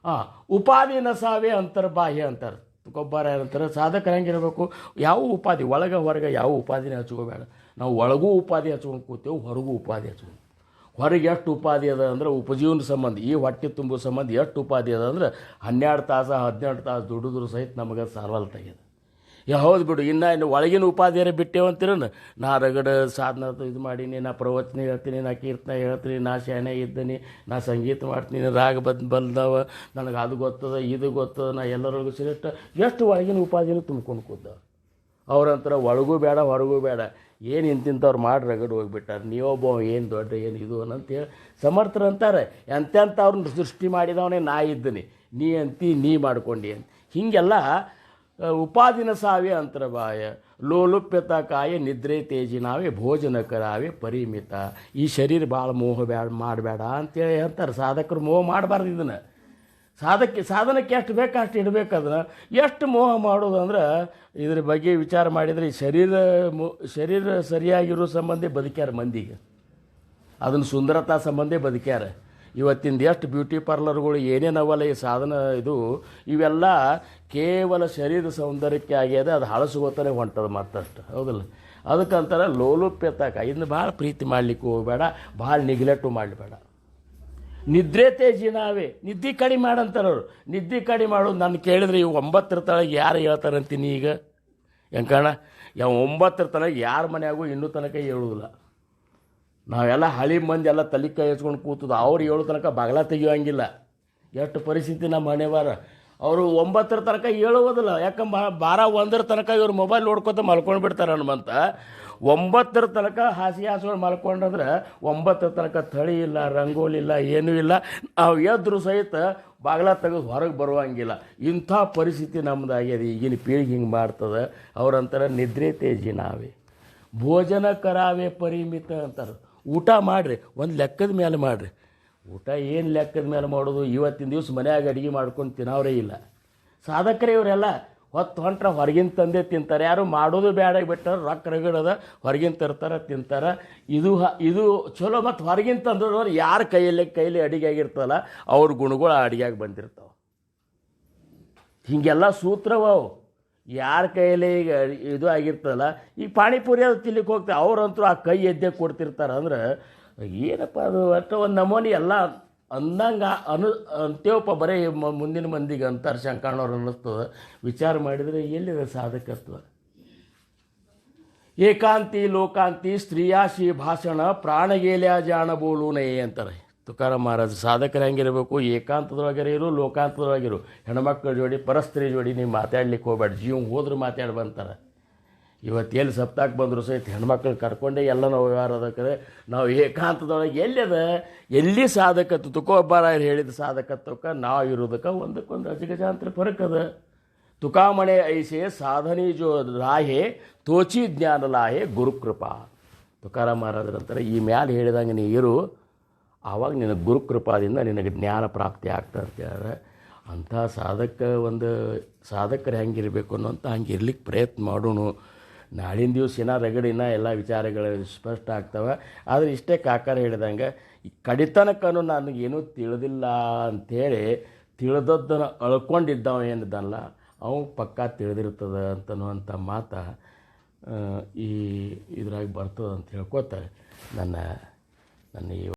Speaker 1: ಉಪಾಧಿ ನಸಾವೆ ಅಂತರ್ಬಾಹ್ಯ ಅಂತಾರೆ ತುಕೋಬಾರ ಏನಂತಾರೆ ಸಾಧಕರು ಹೆಂಗಿರಬೇಕು, ಯಾವ ಉಪಾಧಿ ಒಳಗೆ ಹೊರಗೆ ಯಾವ ಉಪಾಧಿನೇ ಹಚ್ಕೋಬೇಡ. ನಾವು ಒಳಗೂ ಉಪಾಧಿ ಹಚ್ಕೊಂಡು ಕೂತೇವೆ, ಹೊರಗೂ ಉಪಾಧಿ ಹಚ್ಕೊಂಡು. ಹೊರಗೆ ಎಷ್ಟು ಉಪಾಧಿ ಅದ ಅಂದ್ರೆ ಉಪಜೀವನ ಸಂಬಂಧ, ಈ ಹೊಟ್ಟೆ ತುಂಬೋ ಸಂಬಂಧ ಎಷ್ಟು ಉಪಾಧಿ ಅದ ಅಂದ್ರೆ 12 ತಾಸು 18 ತಾಸು ದುಡಿದ್ರು ಸಹಿತ ನಮಗೆ ಸಾಲ್ವಲ್ತಾಗ್ಯದ. ಹೌದು ಬಿಡು, ಇನ್ನು ಒಳಗಿನ ಉಪಾಧಿಯರೇ ಬಿಟ್ಟೇವಂತೀರ. ನಾ ರಗಡ ಸಾಧನ ಇದು ಮಾಡೀನಿ, ನಾ ಪ್ರವಚನ ಹೇಳ್ತೀನಿ, ನಾ ಕೀರ್ತನ ಹೇಳ್ತೀನಿ, ನಾ ಶಾನೆ ಇದ್ದೀನಿ, ನಾ ಸಂಗೀತ ಮಾಡ್ತೀನಿ, ರಾಗ ಬಲ್ದವ, ನನಗೆ ಅದು ಗೊತ್ತದ ಇದು ಗೊತ್ತದ, ನಾ ಎಲ್ಲರಿಗೂ ಶ್ರೇಷ್ಠ, ಎಷ್ಟು ಒಳಗಿನ ಉಪಾಧಿನೂ ತುಂಬ್ಕೊಂಡು ಕೂತ. ಅವ್ರಂತರ ಒಳಗೂ ಬೇಡ ಹೊರಗೂ ಬೇಡ, ಏನು ಇಂತಿಂಥವ್ರು ಮಾಡಿ ರಗಡ್ ಹೋಗಿಬಿಟ್ಟಾರೆ, ನೀವೊಬ್ಬ ಏನು ದೊಡ್ಡ ಏನು ಇದು ಅಂತೇಳಿ ಸಮರ್ಥರು ಅಂತಾರೆ. ಅವ್ರನ್ನ ಸೃಷ್ಟಿ ಮಾಡಿದವನೇ ನಾ ಇದ್ದೀನಿ, ನೀ ಅಂತಿ ನೀ ಮಾಡ್ಕೊಂಡು ಅಂತ. ಹೀಗೆಲ್ಲ ಉಪಾದಿನ ಸಾವೇ ಅಂತರಬಾಯ ಲೋಲುಪ್ಯತ ಕಾಯ ನಿದ್ರೆ ತೇಜಿನಾವೆ ಭೋಜನ ಕರಾವೆ ಪರಿಮಿತ. ಈ ಶರೀರ ಭಾಳ ಮೋಹ ಮಾಡಬೇಡ ಅಂತೇಳಿ ಹೇಳ್ತಾರೆ ಸಾಧಕರು. ಮೋಹ ಮಾಡಬಾರ್ದು. ಇದನ್ನು ಸಾಧನಕ್ಕೆ ಎಷ್ಟು ಬೇಕು ಅಷ್ಟು ಇಡಬೇಕು. ಅದನ್ನು ಎಷ್ಟು ಮೋಹ ಮಾಡೋದು ಅಂದ್ರೆ ಇದ್ರ ಬಗ್ಗೆ ವಿಚಾರ ಮಾಡಿದರೆ ಈ ಶರೀರ ಸರಿಯಾಗಿರೋ ಸಂಬಂಧ ಬದುಕ್ಯಾರ ಮಂದಿಗೆ, ಅದನ್ನು ಸುಂದರತಾ ಸಂಬಂಧ ಬದುಕ್ಯಾರ. ಇವತ್ತಿಂದ ಎಷ್ಟು ಬ್ಯೂಟಿ ಪಾರ್ಲರ್ಗಳು ಏನೇನವಲ್ಲ ಈ ಸಾಧನ ಇದು, ಇವೆಲ್ಲ ಕೇವಲ ಶರೀರ ಸೌಂದರ್ಯಕ್ಕೆ ಆಗ್ಯದ, ಅದು ಹಳಸುಗೋತಾನೆ ಹೊಂಟದ ಮತ್ತಷ್ಟು. ಹೌದಲ್ಲ? ಅದಕ್ಕಂತಾರೆ ಲೋಲುಪ್ಯತಕ. ಇದನ್ನು ಭಾಳ ಪ್ರೀತಿ ಮಾಡಲಿಕ್ಕೆ ಹೋಗಬೇಡ, ಭಾಳ ನಿಗ್ಲೆಕ್ಟು ಮಾಡಬೇಡ. ನಿದ್ರೆ ತೇಜಿನಾವೆ, ನಿದ್ದೆ ಕಡಿಮೆ ಮಾಡಂತಾರವ್ರು. ನಿದ್ದೆ ಕಡಿಮೆ ಮಾಡೋದು ನಾನು ಕೇಳಿದ್ರೆ ಇವು 9 ತಳಗೆ ಯಾರು ಹೇಳ್ತಾರಂತೀನಿ ಈಗ ಹೆಂಕಣ? 9 ತಳಗೆ ಯಾರ ಮನೆಯಾಗೂ ಇನ್ನೂ ತನಕ ಹೇಳುವುದಿಲ್ಲ. ನಾವೆಲ್ಲ ಹಳಿ ಮಂದಿ ಎಲ್ಲ ತಲೆ ಕೈ ಹಚ್ಕೊಂಡು ಕೂತದ, ಅವ್ರು ಹೇಳೋ ತನಕ ಬಾಗಿಲ ತೆಗಿಯೋಂಗಿಲ್ಲ. ಎಷ್ಟು ಪರಿಸ್ಥಿತಿ ನಮ್ಮ ಮನೆವಾರ. ಅವರು 9 ತನಕ ಹೇಳುವುದಿಲ್ಲ, ಯಾಕಂದ್ರೆ 12-1 ತನಕ ಇವ್ರು ಮೊಬೈಲ್ ನೋಡ್ಕೊತ ಮಲ್ಕೊಂಡು ಬಿಡ್ತಾರೆ ಹನುಮಂತ. 9 ತನಕ ಹಾಸ್ಕೊಂಡು ಮಲ್ಕೊಂಡ್ರೆ 9 ತನಕ ಥಳಿ ಇಲ್ಲ, ರಂಗೋಲಿ ಇಲ್ಲ, ಏನೂ ಇಲ್ಲ. ನಾವು ಎದ್ರು ಸಹಿತ ಬಾಗಿಲ ತೆಗೆದು ಹೊರಗೆ ಬರುವಂಗಿಲ್ಲ. ಇಂಥ ಪರಿಸ್ಥಿತಿ ನಮ್ದು ಆಗ್ಯದ. ಈಗಿನ ಪೀಳಿಗೆ ಹಿಂಗೆ ಮಾಡ್ತದೆ. ಅವ್ರಂತಾರೆ ನಿದ್ರೆ ತೇಜಿ ನಾವೇ ಭೋಜನ ಕರಾವೆ ಪರಿಮಿತ ಅಂತಾರೆ. ಊಟ ಮಾಡಿರಿ, ಒಂದು ಲೆಕ್ಕದ ಮೇಲೆ ಮಾಡಿರಿ. ಊಟ ಏನು ಲೆಕ್ಕದ ಮೇಲೆ ಮಾಡೋದು? ಇವತ್ತಿನ ದಿವಸ ಮನ್ಯಾಗ ಅಡುಗೆ ಮಾಡ್ಕೊಂಡು ತಿನ್ನೋರೇ ಇಲ್ಲ ಸಾಧಕರೇ. ಇವರೆಲ್ಲ ಹೊಂಟ್ರೆ ಹೊರಗಿನ ತಂದೆ ತಿಂತಾರೆ. ಯಾರು ಮಾಡೋದು ಬೇಡ ಬಿಟ್ಟಾರೆ, ರೊಕ್ಕ ರಗಡದ ಹೊರಗಿನ ತರ್ತಾರೆ ತಿಂತಾರೆ. ಇದು ಚಲೋ. ಮತ್ತು ಹೊರಗಿನ ತಂದವ್ರು ಯಾರ ಕೈಯಲ್ಲಿ ಅಡುಗೆ ಆಗಿರ್ತಲ್ಲ ಅವ್ರ ಗುಣಗಳು ಆ ಅಡುಗೆಯಾಗಿ ಬಂದಿರ್ತಾವೆ. ಹೀಗೆಲ್ಲ ಸೂತ್ರವವು. ಯಾರ ಕೈಯಲ್ಲಿ ಈಗ ಇದು ಆಗಿರ್ತಲ್ಲ, ಈಗ ಪಾನಿಪುರಿ ಅದು ತಿನ್ಲಿಕ್ಕೆ ಹೋಗ್ತಾರೆ, ಅವ್ರಂತೂ ಆ ಕೈ ಎದ್ದೆ ಕೊಡ್ತಿರ್ತಾರೆ. ಅಂದ್ರೆ ಏನಪ್ಪ ಅದು ಒಟ್ಟು ಒಂದು ನಮೂನಿ ಎಲ್ಲ ಅಂದಂಗೆ ಅಂತೇವಪ್ಪ. ಬರೀ ಮುಂದಿನ ಮಂದಿಗೆ ಅಂತಾರೆ ಶಂಕಣ್ಣವ್ರು ಅನ್ನಿಸ್ತದೆ. ವಿಚಾರ ಮಾಡಿದರೆ ಎಲ್ಲಿದೆ ಸಾಧಕತ್ವ? ಏಕಾಂತಿ ಲೋಕಾಂತಿ ಸ್ತ್ರೀಯಾಶಿ ಭಾಷಣ ಪ್ರಾಣಗೇಲ್ಯ ಜಾಣ ಬೋಲೂನೇ ಅಂತಾರೆ ತುಕಾರಾಮ್ ಮಹಾರಾಜ್. ಸಾಧಕರು ಹೆಂಗಿರಬೇಕು? ಏಕಾಂತದೊಳಗರೆ ಇರು, ಲೋಕಾಂತದೊಳಗಿರು. ಹೆಣ್ಮಕ್ಳ ಜೋಡಿ ಪರಸ್ತ್ರೀ ಜೋಡಿ ನೀವು ಮಾತಾಡ್ಲಿಕ್ಕೆ ಹೋಗ್ಬೇಡ. ಜೀವ ಹೋದ್ರೆ ಮಾತಾಡಿ ಬಂತಾರೆ. ಇವತ್ತು ಎಲ್ಲಿ ಸಪ್ತಾಕ್ ಬಂದರು ಸಹಿತ ಹೆಣ್ಮಕ್ಳು ಕರ್ಕೊಂಡೇ ಎಲ್ಲ ನಾವು ವ್ಯವಹಾರ ಅದಕ್ಕೆ ನಾವು ಏಕಾಂತದೊಳಗೆ ಎಲ್ಲಿ ಸಾಧಕತ್ವ ತುಕೋಬಾರ ಹೇಳಿದ ಸಾಧಕತ್ವಕ್ಕೆ ನಾವು ಇರೋದಕ್ಕೆ ಒಂದಕ್ಕೊಂದು ಅಜಗಜಾಂತರ ಫರಕದ. ತುಕಾಮಣೆ ಐಸೆ ಸಾಧನೆ ಜೋ ರಾಹೆ ತೋಚಿ ಜ್ಞಾನ ಲಾಹೆ ಗುರುಕೃಪಾ. ತುಕಾರಾಮ್ ಮಹಾರಾಜರಂತಾರೆ ಈ ಮ್ಯಾಲೆ ಹೇಳಿದಂಗೆ ನೀ ಇರು, ಆವಾಗ ನಿನಗೆ ಗುರುಕೃಪಾದಿಂದ ನಿನಗೆ ಜ್ಞಾನ ಪ್ರಾಪ್ತಿ ಆಗ್ತದೆ ಅಂತ ಹೇಳಿದ್ರೆ. ಅಂಥ ಸಾಧಕರು ಹೆಂಗಿರಬೇಕು ಅನ್ನೋಂಥ ಹಂಗೆ ಇರ್ಲಿಕ್ಕೆ ಪ್ರಯತ್ನ ಮಾಡೋಣ. ನಾಳಿನ ದಿವಸ ರಗಡಿನ ಎಲ್ಲ ವಿಚಾರಗಳು ಸ್ಪಷ್ಟ ಆಗ್ತವೆ. ಆದರೆ ಇಷ್ಟೇ ಕಾಕಾರ ಹೇಳಿದಂಗೆ ಈ ಕಡಿತನಕ್ಕೂ ನನಗೇನೂ ತಿಳಿದಿಲ್ಲ ಅಂಥೇಳಿ ತಿಳಿದದ್ದನ್ನು ಅಳ್ಕೊಂಡಿದ್ದವ ಏನಿದ್ದಲ್ಲ ಅವು ಪಕ್ಕಾ ತಿಳಿದಿರ್ತದೆ ಅಂತನ್ನುವಂಥ ಮಾತು ಇದ್ರಾಗ ಬರ್ತದೆ ಅಂತ ಹೇಳ್ಕೊತ ನನ್ನ ಈ